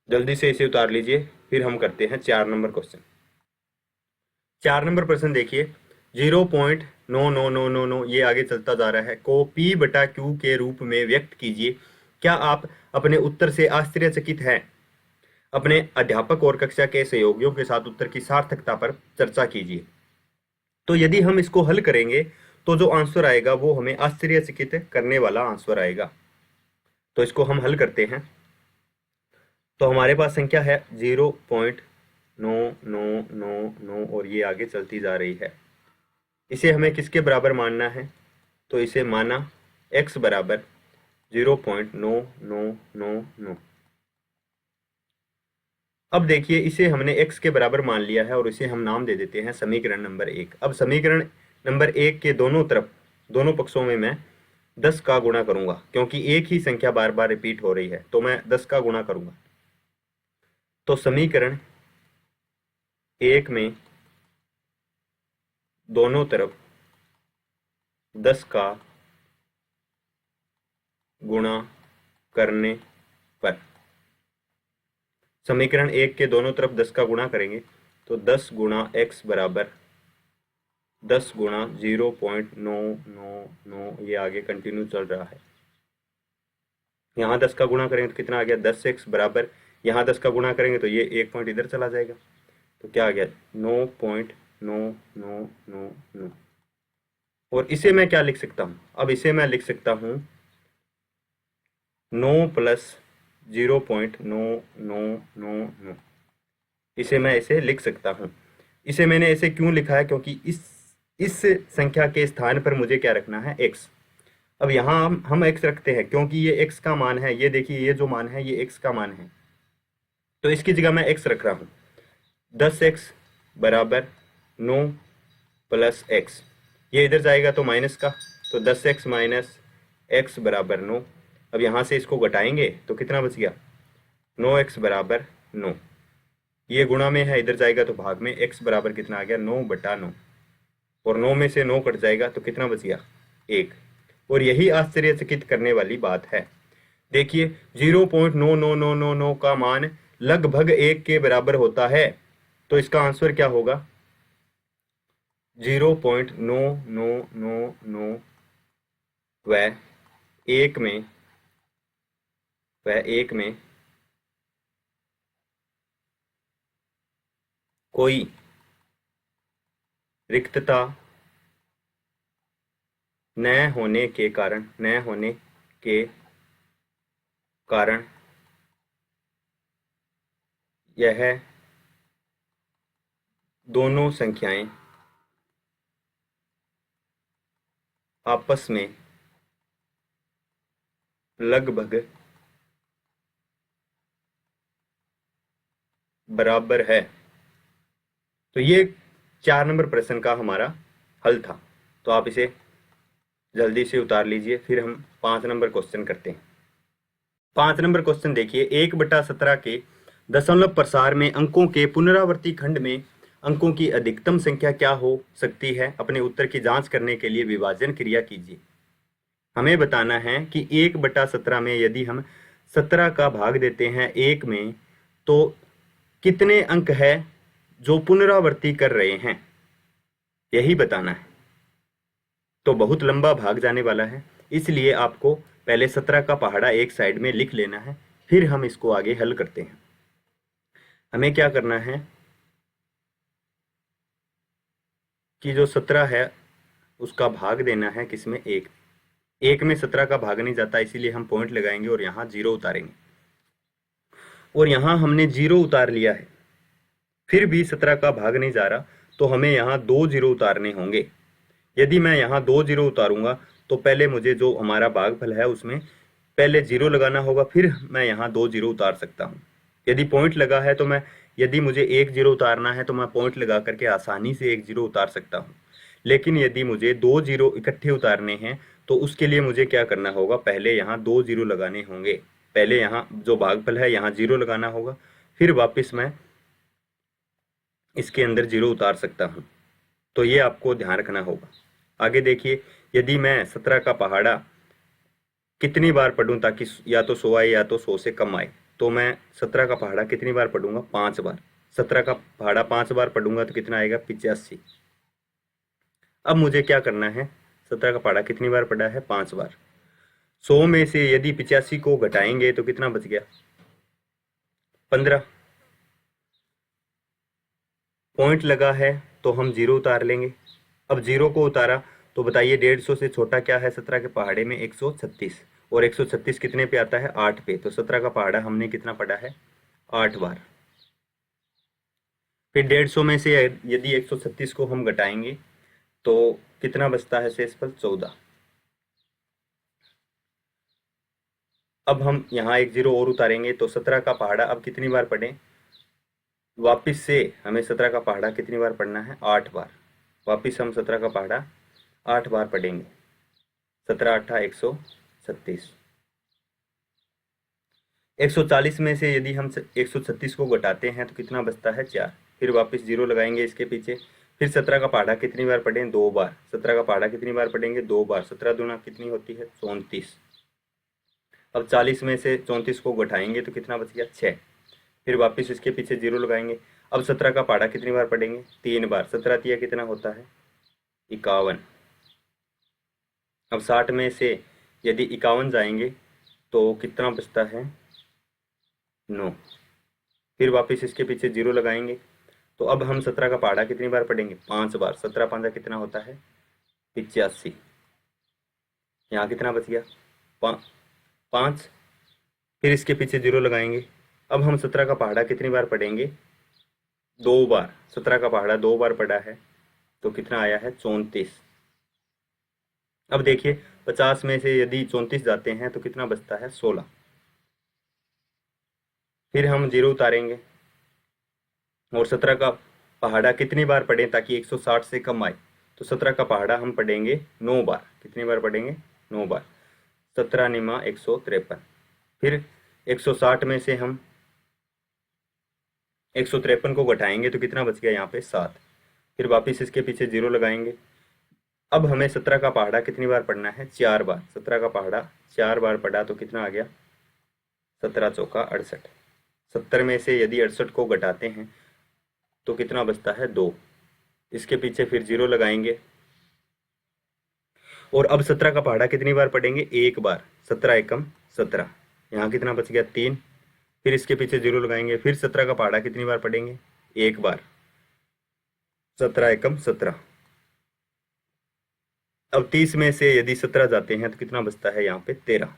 [SPEAKER 1] जल्दी से इसे उतार लीजिए, फिर हम करते हैं 4 नंबर क्वेश्चन। 4 नंबर प्रश्न देखिए, 0.99999 ये आगे चलता जा रहा है, को P/Q के रूप में व्यक्त कीजिए। क्या आप अपने उत्तर से आश्चर्यचकित हैं? अपने अध्यापक और कक्षा के सहयोगियों के साथ उत्तर की सार्थकता पर चर्चा कीजिए। तो यदि हम इसको हल करेंगे तो जो आंसर आएगा वो हमें आश्चर्यचकित करने वाला आंसर आएगा। तो इसको हम हल करते हैं। तो हमारे पास संख्या है 0.9999 और ये आगे चलती जा रही है। इसे हमें किसके बराबर मानना है, तो इसे माना x बराबर 0.9999। अब देखिए, इसे हमने x के बराबर मान लिया है और इसे हम नाम दे देते हैं समीकरण नंबर 1। अब समीकरण नंबर 1 के दोनों तरफ, दोनों पक्षों में मैं 10 का गुणा करूंगा, क्योंकि एक ही संख्या बार बार रिपीट हो रही है, तो मैं 10 का गुणा करूंगा। तो समीकरण 1 में दोनों तरफ 10 का गुणा करने पर, समीकरण 1 के दोनों तरफ 10 का गुणा करेंगे तो 10 गुणा x बराबर 10 गुणा 0.999, ये आगे कंटिन्यू चल रहा है। यहाँ 10 का गुणा करेंगे तो कितना आ गया, 10x बराबर, यहाँ 10 का गुणा करेंगे तो ये 1 पॉइंट इधर चला जाएगा, तो क्या आ गया 9.9999। और इसे मैं क्या लिख सकता हूँ, अब इसे मैं लिख सकता हूँ 9 प्लस 0.999, इसे मैं ऐसे लिख सकता हूँ। इसे मैंने ऐसे क्यों लिखा है, क्योंकि इस संख्या के स्थान पर मुझे क्या रखना है, x। अब यहाँ हम x रखते हैं क्योंकि ये x का मान है, ये देखिए ये जो मान है ये x का मान है, तो इसकी जगह मैं x रख रहा हूँ। 10x बराबर 9 प्लस x, ये इधर जाएगा तो माइनस का, तो 10x माइनस x बराबर 9। अब यहाँ से इसको घटाएंगे तो कितना बच गया, 9x बराबर 9। ये गुणा में है, इधर जाएगा तो भाग में, x बराबर कितना आ गया 9/9, और 9 में से 9 कट जाएगा तो कितना बच गया 1। और यही आश्चर्यचकित करने वाली बात है। देखिए 0.99999 का मान लगभग 1 के बराबर होता है, तो इसका आंसर क्या होगा 0.9999 वह एक में कोई रिक्तता न होने के कारण यह दोनों संख्याएं आपस में लगभग बराबर है। तो ये 4 नंबर प्रश्न का हमारा हल था। तो आप इसे जल्दी से उतार लीजिए, फिर हम 5 नंबर क्वेश्चन करते हैं। 5 नंबर क्वेश्चन देखिए, 1/17 के दशमलव प्रसार में अंकों के पुनरावर्ती खंड में अंकों की अधिकतम संख्या क्या हो सकती है, अपने उत्तर की जांच करने के लिए विभाजन क्रिया कीजिए। हमें बताना है कि 1/17 में यदि हम 17 का भाग देते हैं 1 में, तो कितने अंक है जो पुनरावर्ती कर रहे हैं, यही बताना है। तो बहुत लंबा भाग जाने वाला है, इसलिए आपको पहले 17 का पहाड़ा एक साइड में लिख लेना है, फिर हम इसको आगे हल करते हैं। हमें क्या करना है कि जो 17 है उसका भाग देना है किसमें, 1 में 17 का भाग नहीं जाता, इसीलिए हम पॉइंट लगाएंगे और यहाँ 0 उतारेंगे। और यहाँ हमने 0 उतार लिया है, फिर भी 17 का भाग नहीं जा रहा, तो हमें यहाँ 2 0 उतारने होंगे। यदि मैं यहाँ 2 0 उतारूंगा तो पहले मुझे जो हमारा भागफल है उसमें पहले 0 लगाना होगा, फिर मैं यहाँ 2 0 उतार सकता हूँ। यदि पॉइंट लगा है तो यदि मुझे 1 0 उतारना है तो मैं पॉइंट लगा करके आसानी से 1 0 उतार सकता हूँ। लेकिन यदि मुझे 2 0 इकट्ठे उतारने हैं तो उसके लिए मुझे क्या करना होगा, पहले यहाँ 2 0 लगाने होंगे। पहले यहाँ जो भागफल है यहाँ 0 लगाना होगा, फिर वापस मैं इसके अंदर 0 उतार सकता हूँ। तो ये आपको ध्यान रखना होगा। आगे देखिए, यदि मैं 17 का पहाड़ा कितनी बार पढ़ूं ताकि या तो 100 आए या तो 100 से कम आए, तो मैं 17 का पहाड़ा कितनी बार पढ़ूंगा? 5 बार। 17 का पहाड़ा 5 बार पढ़ूंगा तो कितना आएगा? 85। अब मुझे क्या करना है? 17 का पहाड़ा कितनी बार पढ़ा है? 5 बार। 100 में से यदि 85 को घटाएंगे तो कितना बच गया? 15। पॉइंट लगा है तो हम 0 उतार लेंगे। अब 0 को उतारा तो बताइए 150 से छोटा क्या है 17 के पहाड़े में? 136। और 136 कितने पे आता है? 8 पे। तो 17 का पहाड़ा हमने कितना पढ़ा है? 8 बार। फिर 150 में से यदि 136 को हम घटाएंगे तो कितना बचता है शेषफल? 14। अब हम यहाँ एक 0 और उतारेंगे तो 17 का पहाड़ा अब कितनी बार पढ़ें? वापिस से हमें 17 का पहाड़ा कितनी बार पढ़ना है? 8 बार। वापिस हम 17 का पहाड़ा 8 बार पढ़ेंगे। 17 8 136। 140 में से यदि हम 136 को घटाते हैं तो कितना बचता है? 4। फिर वापस 0 लगाएंगे इसके पीछे। फिर 17 का पहाड़ा कितनी बार पढ़ें? 2 बार। 17 का पहाड़ा कितनी बार पढ़ेंगे? 2 बार। 17 दूना कितनी होती है? 34। अब 40 में से 34 को घटाएंगे तो कितना बच गया? 6। फिर वापस इसके पीछे 0 लगाएंगे। अब 17 का पहाड़ा कितनी बार पढ़ेंगे? 3 बार। 17 तिया कितना होता है? 51। अब 60 में से यदि 51 जाएंगे तो कितना बचता है? 9। फिर वापस इसके पीछे 0 लगाएंगे तो अब हम 17 का पहाड़ा कितनी बार पढ़ेंगे? 5 बार। 17 5 कितना होता है? 85। यहाँ कितना बच गया? 5। फिर इसके पीछे 0 लगाएंगे। अब हम 17 का पहाड़ा कितनी बार पढ़ेंगे? 2 बार। 17 का पहाड़ा 2 बार पढ़ा है तो कितना आया है? 34। अब देखिए 50 में से यदि 34 जाते हैं तो कितना बचता है? 16। फिर हम 0 उतारेंगे और 17 का पहाड़ा कितनी बार पढ़ें ताकि 160 से कम आए? तो 17 का पहाड़ा हम पढ़ेंगे 9 बार। कितनी बार पढ़ेंगे? 9 बार। 17 निमा 153। फिर 160 में से हम 153 को घटाएंगे तो कितना बच गया? यहाँ पे 7। फिर वापस इसके पीछे 0 लगाएंगे। अब हमें 17 का पहाड़ा कितनी बार पढ़ना है? 4 बार। 17 का पहाड़ा 4 बार पढ़ा तो कितना आ गया? 17 चौका 68। 70 में से यदि 68 को घटाते हैं तो कितना बचता है? 2। इसके पीछे फिर 0 लगाएंगे और अब 17 का पहाड़ा कितनी बार पढ़ेंगे? 1 बार। 17 एकम 17। यहाँ कितना बच गया? 3। फिर इसके पीछे 0 लगाएंगे। फिर 17 का पहाड़ा कितनी बार पढ़ेंगे? 1 बार। 17 एकम 17। अब 30 में से यदि 17 जाते हैं तो कितना बचता है? यहाँ पे 13।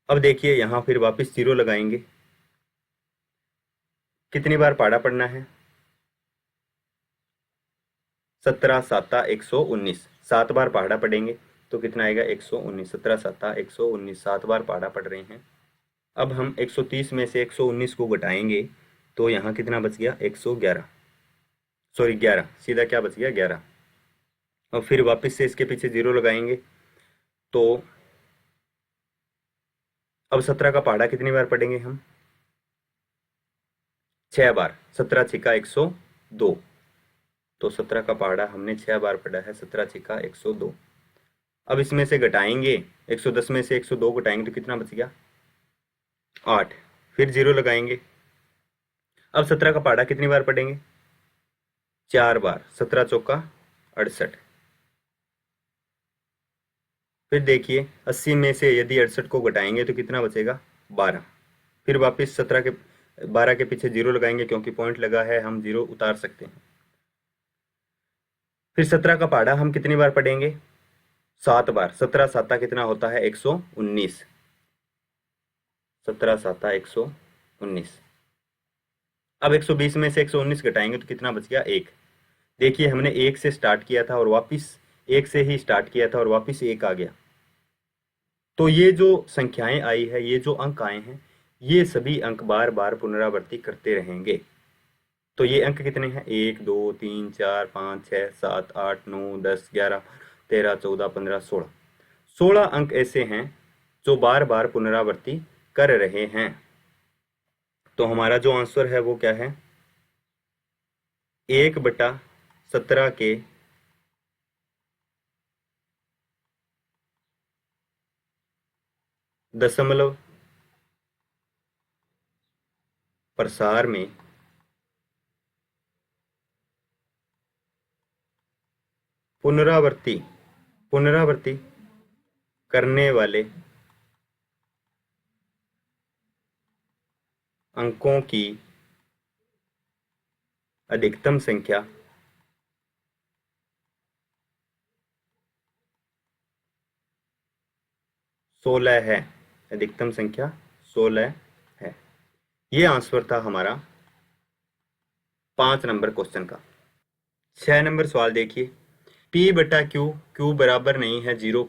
[SPEAKER 1] अब देखिए यहाँ फिर वापस 0 लगाएंगे। कितनी बार पहाड़ा पढ़ना है? 17 7 119। 7 बार पहाड़ा पढ़ेंगे तो कितना आएगा? 119। 17 7 119। 7 बार पहाड़ा पढ़ रहे हैं। अब हम 130 में से 119 को घटाएंगे तो यहाँ कितना बच गया? 111। सॉरी 11। सीधा क्या बच गया? 11। और फिर वापस से इसके पीछे 0 लगाएंगे तो अब 17 का पहाड़ा कितनी बार पढ़ेंगे हम? 6 बार। 17 छिका 102। तो 17 का पहाड़ा हमने 6 बार पढ़ा है। 17 छिका 102। अब इसमें से घटाएंगे 110 में से 102 घटाएंगे तो कितना बच गया? 8। फिर 0 लगाएंगे। अब 17 का पहाड़ा कितनी बार पढ़ेंगे? 4 बार। 17 चौका 68। फिर देखिए 80 में से यदि 68 को घटाएंगे तो कितना बचेगा? 12। फिर वापस 17 के 12 के पीछे 0 लगाएंगे क्योंकि पॉइंट लगा है, हम 0 उतार सकते हैं। फिर 17 का पहाड़ा हम कितनी बार पढ़ेंगे? 7 बार। 17 7 कितना होता है? 119। 17 7 119। अब 120 में से 119 घटाएंगे तो कितना बच गया? 1। देखिए हमने 1 से स्टार्ट किया था और वापस 1 से ही स्टार्ट किया था और वापस 1 आ गया। तो ये जो संख्याएं आई है, ये जो अंक आए हैं, ये सभी अंक बार बार पुनरावृत्ति करते रहेंगे। तो ये अंक कितने हैं? 1 2 3 4 5 6 7 8 9 10 11 13 14 15 16। 16 अंक ऐसे हैं जो बार बार पुनरावृत्ति कर रहे हैं। तो हमारा जो आंसर है वो क्या है, 1/17 के दशमलव प्रसार में पुनरावर्ती करने वाले अंकों की अधिकतम संख्या सोलह है। अधिकतम संख्या 16 है। ये आंसर था हमारा 5 नंबर क्वेश्चन का। 6 नंबर सवाल देखिए, P/Q बराबर नहीं है 0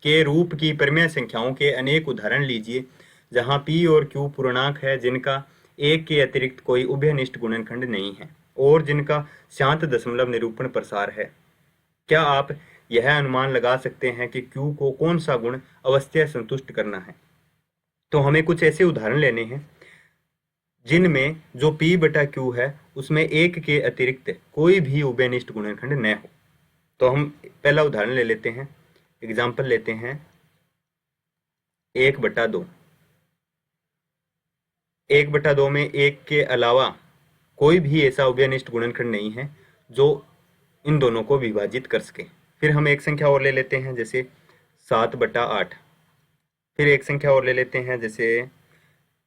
[SPEAKER 1] के रूप की परिमेय संख्याओं के अनेक उदाहरण लीजिए जहां P और Q पूर्णांक है जिनका 1 के अतिरिक्त कोई उभयनिष्ठ गुणनखंड नहीं है और जिनका शांत दशमलव निरूपण प्रसार है। क्या आप यह अनुमान लगा सकते हैं कि Q को कौन सा गुण अवश्य संतुष्ट करना है? तो हमें कुछ ऐसे उदाहरण लेने हैं जिनमें जो P/Q है उसमें 1 के अतिरिक्त कोई भी उभयनिष्ठ गुणनखंड न हो। तो हम पहला उदाहरण ले लेते हैं, एग्जाम्पल लेते हैं 1/2। 1/2 में 1 के अलावा कोई भी ऐसा उभयनिष्ठ गुणनखंड नहीं है जो इन दोनों को विभाजित कर सके। फिर हम एक संख्या और ले लेते हैं जैसे 7/8। फिर एक संख्या और ले लेते हैं जैसे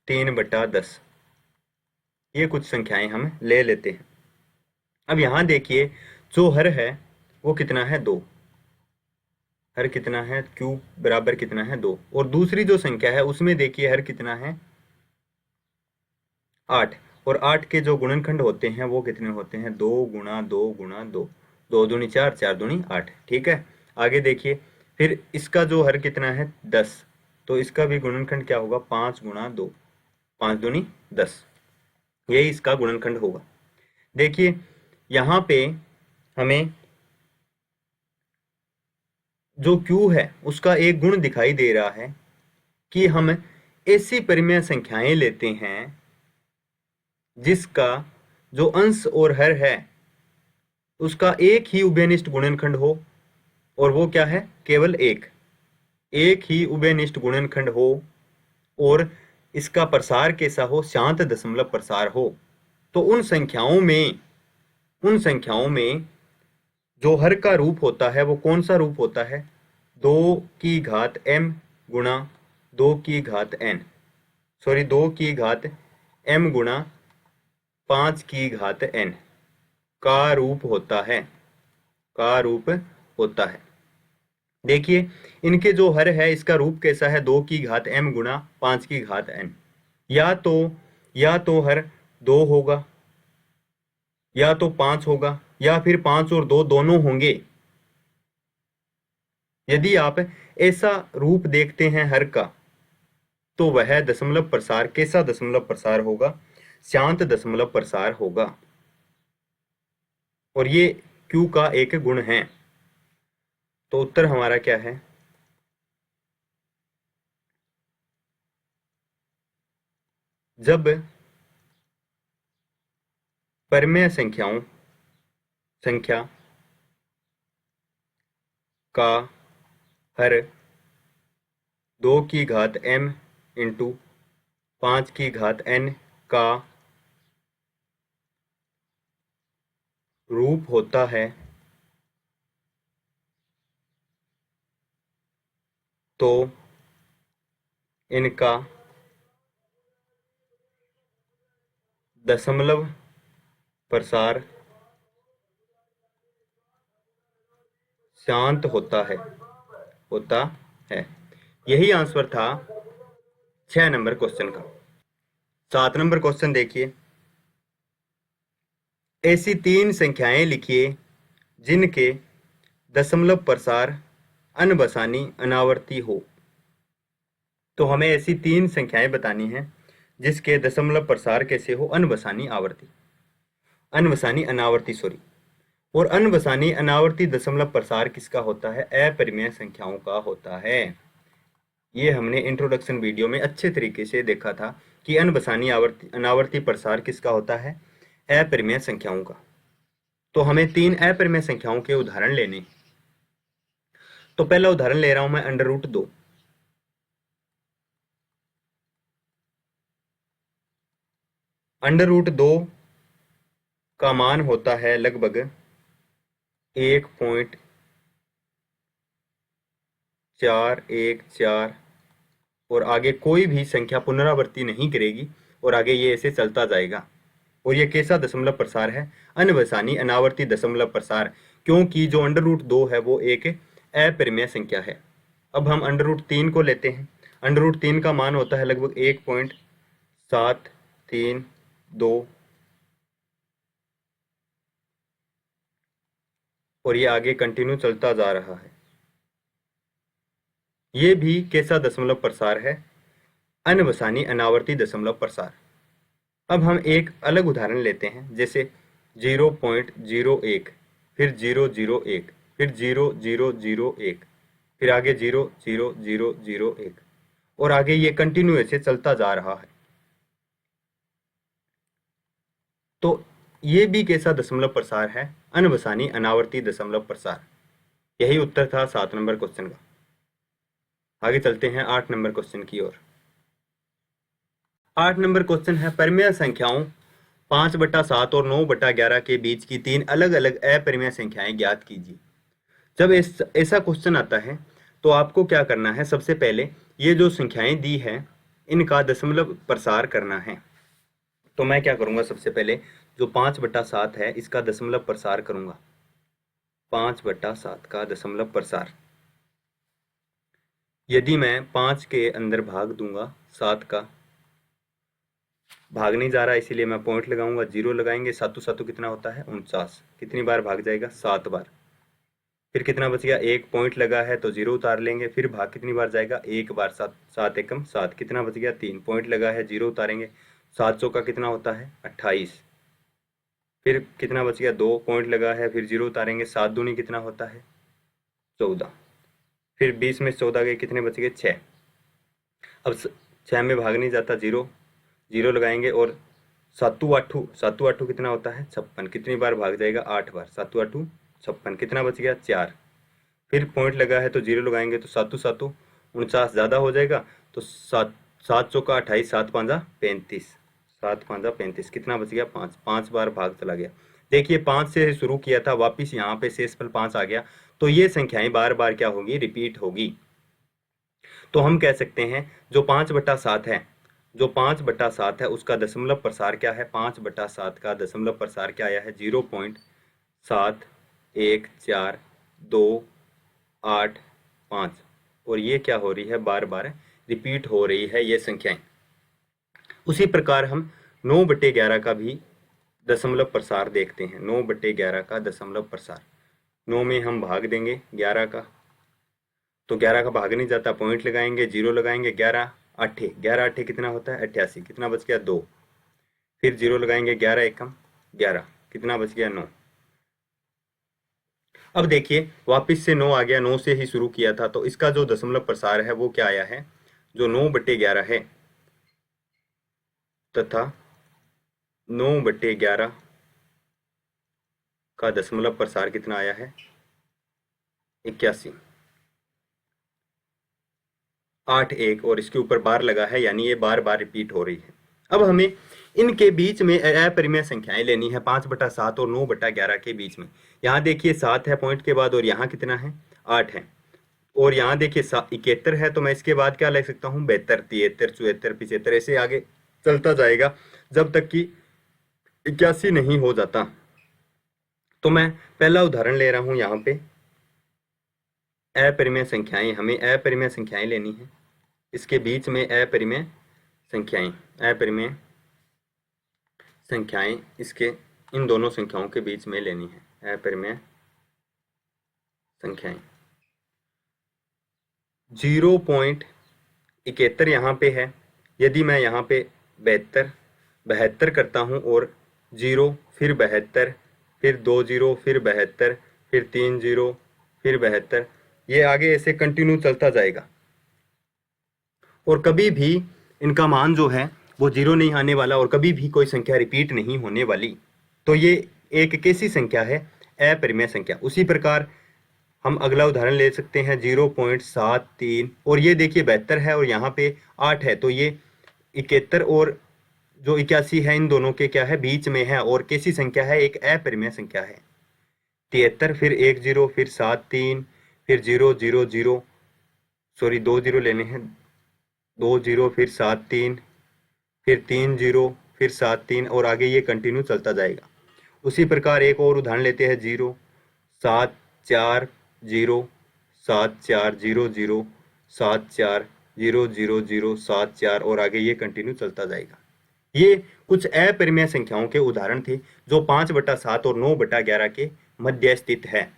[SPEAKER 1] 3/10। ये कुछ संख्याएं हम ले लेते हैं। अब यहाँ देखिए जो हर है वो कितना है, 2। हर कितना है, Q बराबर कितना है, 2। और दूसरी जो संख्या है उसमें देखिए हर कितना है, 8। और 8 के जो गुणनखंड होते हैं वो कितने होते हैं, 2 गुणा 2 गुणा 2, 2 दूनी 4, 4 दूनी 8। ठीक है, आगे देखिए फिर इसका जो हर कितना है, 10। तो इसका भी गुणनखंड क्या होगा, 5 गुणा 2, 5 दूनी 10। यही इसका गुणनखंड होगा। देखिए यहाँ पे हमें जो Q है उसका एक गुण दिखाई दे रहा है कि हम ऐसी परिमेय संख्याएं लेते हैं जिसका जो अंश और हर है उसका एक ही उभयनिष्ठ गुणनखंड हो, और वो क्या है, केवल एक ही उभयनिष्ठ गुणनखंड हो, और इसका प्रसार कैसा हो, शांत दशमलव प्रसार हो। तो उन संख्याओं में जो हर का रूप होता है वो कौन सा रूप होता है, 2m गुणा 2m गुणा 5n का रूप होता है। देखिए इनके जो हर है इसका रूप कैसा है, 2m गुणा 5n। या तो हर 2 होगा या तो 5 होगा या फिर 5 और 2 दोनों होंगे। यदि आप ऐसा रूप देखते हैं हर का तो वह दशमलव प्रसार कैसा दशमलव प्रसार होगा, शांत दशमलव प्रसार होगा, और ये Q का एक गुण है। तो उत्तर हमारा क्या है, जब परिमेय संख्या का हर 2m इंटू 5n का रूप होता है तो इनका दशमलव प्रसार शांत होता है। यही आंसर था 6 नंबर क्वेश्चन का। 7 नंबर क्वेश्चन देखिए, ऐसी 3 संख्याएं लिखिए जिनके दशमलव प्रसार अनबसानी अनावर्ती हो। तो हमें ऐसी 3 संख्याएं बतानी हैं जिसके दशमलव प्रसार कैसे हो, अनबसानी अनावर्ती और अनबसानी अनावर्ती दशमलव प्रसार किसका होता है, अपरिमेय संख्याओं का होता है। ये हमने इंट्रोडक्शन वीडियो में अच्छे तरीके से देखा था कि अनबसानी अनावर्ती प्रसार किसका होता है, अपरिमेय संख्याओं का। तो हमें 3 अपरिमेय संख्याओं के उदाहरण लेने। तो पहला उदाहरण ले रहा हूं मैं √2। √2 का मान होता है लगभग 1.414 और आगे कोई भी संख्या पुनरावृत्ति नहीं करेगी और आगे ये ऐसे चलता जाएगा। और ये कैसा दशमलव प्रसार है, अनवसानी अनावर्ती दशमलव प्रसार, क्योंकि जो √2 है वो एक अपरिमेय संख्या है। अब हम √3 को लेते हैं। √3 का मान होता है लगभग 1.732 और ये आगे कंटिन्यू चलता जा रहा है। ये भी कैसा दशमलव प्रसार है, अनवसानी अनावर्ती दशमलव प्रसार। अब हम एक अलग उदाहरण लेते हैं, जैसे 0.01, फिर 001, फिर 0001, फिर आगे 00001 और आगे ये कंटिन्यू ऐसे चलता जा रहा है। तो ये भी कैसा दशमलव प्रसार है, अनवसानी अनावर्ती दशमलव प्रसार। यही उत्तर था 7 नंबर क्वेश्चन का। आगे चलते हैं 8 नंबर क्वेश्चन की ओर। 8 नंबर क्वेश्चन है, परिमेय संख्याओं 5/7 और 9/11 के बीच की 3 अलग अलग अपरिमेय संख्याएं ज्ञात कीजिए। जब ऐसा क्वेश्चन आता है तो आपको क्या करना है, सबसे पहले ये जो संख्याएं दी है इनका दशमलव प्रसार करना है। तो मैं क्या करूंगा, सबसे पहले जो 5/7 है इसका दशमलव प्रसार करूंगा। 5/7 का दशमलव प्रसार, यदि मैं 5 के अंदर भाग दूंगा, 7 का भाग नहीं जा रहा इसीलिए मैं पॉइंट लगाऊंगा, 0 लगाएंगे। 7 7 कितना होता है 49, कितनी बार भाग जाएगा 7 बार। फिर कितना बच गया, 1 पॉइंट लगा है तो 0 उतार लेंगे। फिर भाग कितनी बार जाएगा, 1 बार। 7 7 एकम 7, कितना बच गया 3 पॉइंट लगा है, 0 उतारेंगे। 7 चौका कितना होता है 28, फिर कितना बच गया 2 पॉइंट लगा है, फिर 0 उतारेंगे। 7 दूनी कितना होता है 14, फिर 20 में 14 गए, कितने बच गए 6। अब 6 में भाग नहीं जाता, 0 0 लगाएंगे और 7 8 कितना होता है 56, कितनी बार भाग जाएगा 8 बार। 7 8 56, कितना बच गया 4। फिर पॉइंट लगा है तो 0 लगाएंगे तो 7 7 49 ज़्यादा हो जाएगा तो 7 7 चौका 28, 7 5 35, 7 5 35, कितना बच गया 5। 5 बार भाग चला गया। देखिए 5 से शुरू किया था, वापिस यहाँ पे शेषफल 5 आ गया। तो ये संख्याएं बार बार क्या होगी, रिपीट होगी। तो हम कह सकते हैं जो 5/7 है, जो 5/7 है उसका दशमलव प्रसार क्या है, 5/7 का दशमलव प्रसार क्या आया है 0.714285 और ये क्या हो रही है, बार बार रिपीट हो रही है ये संख्याएं। उसी प्रकार हम 9/11 का भी दशमलव प्रसार देखते हैं। 9/11 का दशमलव प्रसार, 9 में हम भाग देंगे 11 का, तो 11 का भाग नहीं जाता, पॉइंट लगाएंगे, 0 लगाएंगे। 11 8 कितना होता है 88, कितना बच गया 2, फिर 0 लगाएंगे। 11 एकम 11, कितना बच गया 9। अब देखिए वापिस से 9 आ गया, 9 से ही शुरू किया था तो इसका जो दशमलव प्रसार है वो क्या आया है, जो 9/11 है तथा 9/11 का दशमलव प्रसार कितना आया है 81। 8 1 और इसके ऊपर बार लगा है, यानी ये बार बार रिपीट हो रही है। अब हमें इनके बीच में अपरिमेय संख्याएं लेनी है, 5/7 और 9/11 के बीच में। यहाँ देखिए 7 है पॉइंट के बाद और यहाँ कितना है 8 है, और यहाँ देखिए 71 है तो मैं इसके बाद क्या ले सकता हूँ 72 73 74 75 ऐसे आगे चलता जाएगा जब तक कि 81 नहीं हो जाता। तो मैं पहला उदाहरण ले रहा हूँ, यहाँ पे अपरिमेय संख्याएं, हमें अपरिमेय संख्याएं लेनी है। इसके बीच में अपरिमेय संख्याएं इसके इन दोनों संख्याओं के बीच में लेनी है। अपरिमेय संख्याएं 0.71 यहाँ पे है, यदि मैं यहाँ पे 72 करता हूँ और 0 फिर 72 फिर 2 0 फिर 72 फिर 3 0 फिर 72, ये आगे ऐसे कंटिन्यू चलता जाएगा। और कभी भी इनका मान जो है वो जीरो नहीं आने वाला और कभी भी कोई संख्या रिपीट नहीं होने वाली। तो ये एक कैसी संख्या है? अपरिमेय संख्या। उसी प्रकार हम अगला उदाहरण ले सकते हैं 0.73, और ये देखिए 72 है और यहाँ पे 8 है, तो ये 71 और जो 81 है इन दोनों के क्या है, बीच में है, और कैसी संख्या है? एक अपरिमेय संख्या है। 73 फिर 10 फिर 73 फिर 000, सॉरी 20 लेने हैं, 20 फिर 73 फिर 30 फिर 73 और आगे ये कंटिन्यू चलता जाएगा। उसी प्रकार एक और उदाहरण लेते हैं 074074007400074 और आगे ये कंटिन्यू चलता जाएगा। ये कुछ अपरिमेय संख्याओं के उदाहरण थे जो 5/7 और 9/11 के मध्य स्थित है।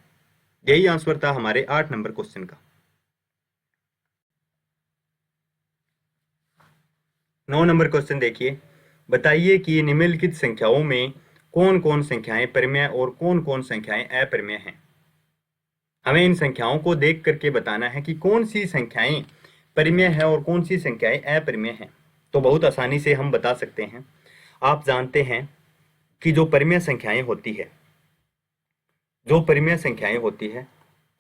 [SPEAKER 1] यही आंसर था हमारे 8 नंबर क्वेश्चन का। 9 नंबर क्वेश्चन देखिए, बताइए कि निम्नलिखित संख्याओं में कौन कौन संख्याएं परिमेय और कौन कौन संख्याएं अपरिमेय हैं। हमें इन संख्याओं को देख करके बताना है कि कौन सी संख्याएं परिमेय है और कौन सी संख्याएं अपरिमेय हैं। तो बहुत आसानी से हम बता सकते हैं। आप जानते हैं कि जो परिमेय संख्याएं होती है, जो परिमेय संख्याएं होती है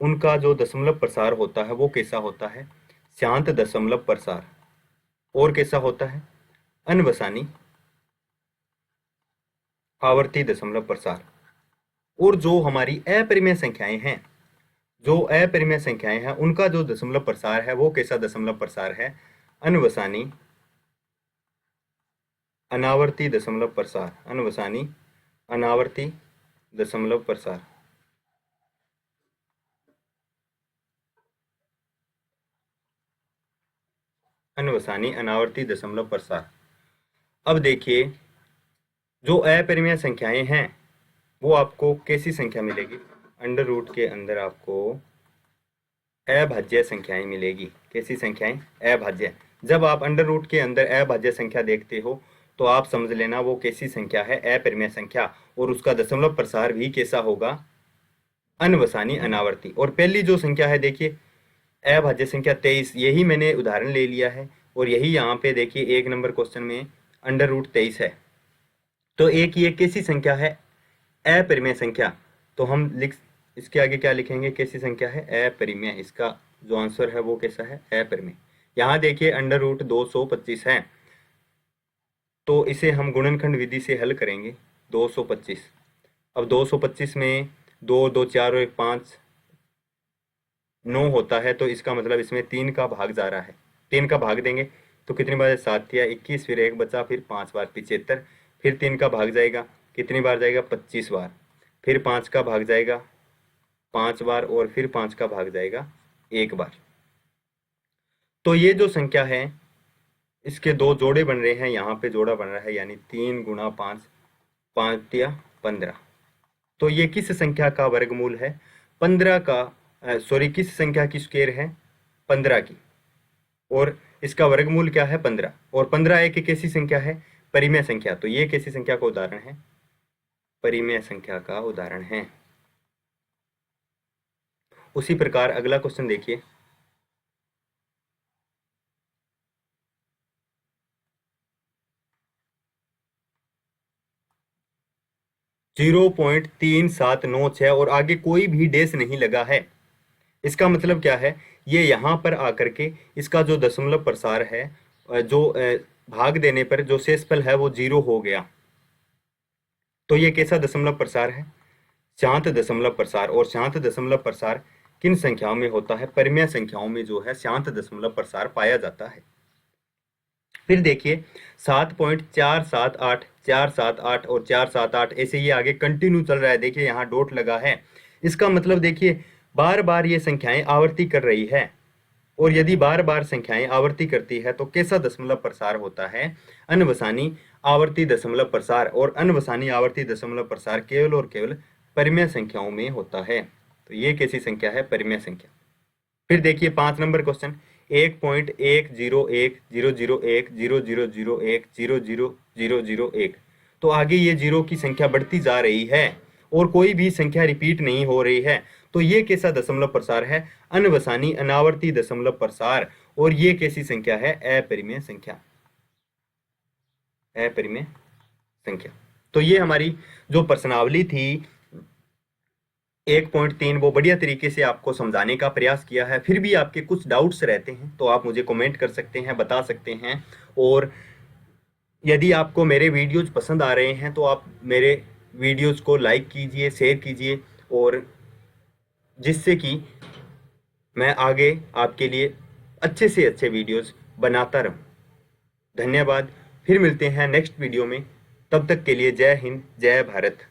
[SPEAKER 1] उनका जो दशमलव प्रसार होता है वो कैसा होता है? शांत दशमलव प्रसार। और कैसा होता है? अनवसानी आवर्ती दशमलव प्रसार। और जो हमारी अपरिमेय संख्याएं हैं, जो अपरिमेय संख्याएं हैं उनका जो दशमलव प्रसार है वो कैसा दशमलव प्रसार है? अनवसानी अनावर्ती दशमलव प्रसार। अनवसानी अनावर्ती दशमलव प्रसार। अनवसानी अनावर्ती दशमलव प्रसार। अब देखिए, जो अपरिमेय संख्याएं हैं वो आपको कैसी संख्या मिलेगी? अंडर रूट के अंदर आपको अभाज्य संख्याएं मिलेगी। कैसी संख्याएं? अभाज्य। जब आप अंडर रूट के अंदर अभाज्य संख्या देखते हो तो आप समझ लेना वो कैसी संख्या है? अपरिमेय संख्या। और उसका दशमलव प्रसार भी कैसा होगा? अनवसानी अनावर्ती। और पहली जो संख्या है देखिए अभाज्य संख्या 23, यही मैंने उदाहरण ले लिया है और यही यहाँ पे देखिए 1 नंबर क्वेश्चन में अंडर रूट 23 है। तो एक ये कैसी संख्या है? अपरिमेय संख्या। तो हम इसके आगे क्या लिखेंगे? कैसी संख्या है? अपरिमेय। इसका जो आंसर है वो कैसा है? अपरिमेय। यहाँ देखिए अंडर रूट 225 है, तो इसे हम गुणनखंड विधि से हल करेंगे। 225, अब 225 में 2 2 4 और 1 5 9 होता है, तो इसका मतलब इसमें 3 का भाग जा रहा है। 3 का भाग देंगे तो कितनी बार? 7 या 21, फिर 1 बचा, फिर 5 बार 75, फिर 3 का भाग जाएगा, कितनी बार जाएगा? 25 बार, फिर 5 का भाग जाएगा 5 बार और फिर 5 का भाग जाएगा 1 बार। तो ये जो संख्या है इसके 2 जोड़े बन रहे हैं, यहाँ पे जोड़ा बन रहा है, यानी 3 गुणा 5, 5 या 15। तो ये किस संख्या का वर्गमूल है? 15 का, सॉरी किस संख्या की स्क्वायर है? 15 की। और इसका वर्गमूल क्या है? 15। और 15 एक कैसी संख्या है? परिमेय संख्या। तो ये कैसी संख्या का उदाहरण है? परिमेय संख्या का उदाहरण है। उसी प्रकार अगला क्वेश्चन देखिए, जीरो 0.3796 और आगे कोई भी डेस नहीं लगा है। इसका मतलब क्या है? ये यहाँ पर आकर के इसका जो दशमलव प्रसार है, जो भाग देने पर जो शेषफल है वो 0 हो गया। तो ये कैसा दशमलव प्रसार है? शांत दशमलव प्रसार। और शांत दशमलव प्रसार किन संख्याओं में होता है? परिमेय संख्याओं में जो है शांत दशमलव प्रसार पाया जाता है। फिर देखिए 7.478, 478 और 478, ऐसे ये आगे कंटिन्यू चल रहा है। देखिए यहाँ डॉट लगा है, इसका मतलब देखिए बार बार ये संख्याएं आवर्ती कर रही है। और यदि बार बार संख्याएं आवर्ती करती है तो कैसा दशमलव प्रसार होता है? अनवसानी आवर्ती दशमलव प्रसार। और अनवसानी आवर्ती दशमलव प्रसार केवल और केवल परिमेय संख्याओं में होता है। तो ये कैसी संख्या है? परिमेय संख्या। फिर देखिए 5 नंबर क्वेश्चन, 1.1010010001000001। तो आगे ये जीरो की संख्या बढ़ती जा रही है और कोई भी संख्या रिपीट नहीं हो रही है। तो ये कैसा दशमलव प्रसार है? अनवसानी अनावर्ती दशमलव प्रसार। और ये कैसी संख्या है? अपरिमेय संख्या। अपरिमेय संख्या। तो ये हमारी जो प्रश्नावली थी 1.3 वो बढ़िया तरीके से आपको समझाने का प्रयास किया है। फिर भी आपके कुछ डाउट्स रहते हैं तो आप मुझे कमेंट कर सकते हैं, बता सकते हैं। और यदि आपको मेरे वीडियोज पसंद आ रहे हैं तो आप मेरे वीडियोज को लाइक कीजिए, शेयर कीजिए, और जिससे कि मैं आगे आपके लिए अच्छे से अच्छे वीडियोज बनाता रहूं। धन्यवाद। फिर मिलते हैं नेक्स्ट वीडियो में। तब तक के लिए जय हिंद, जय भारत।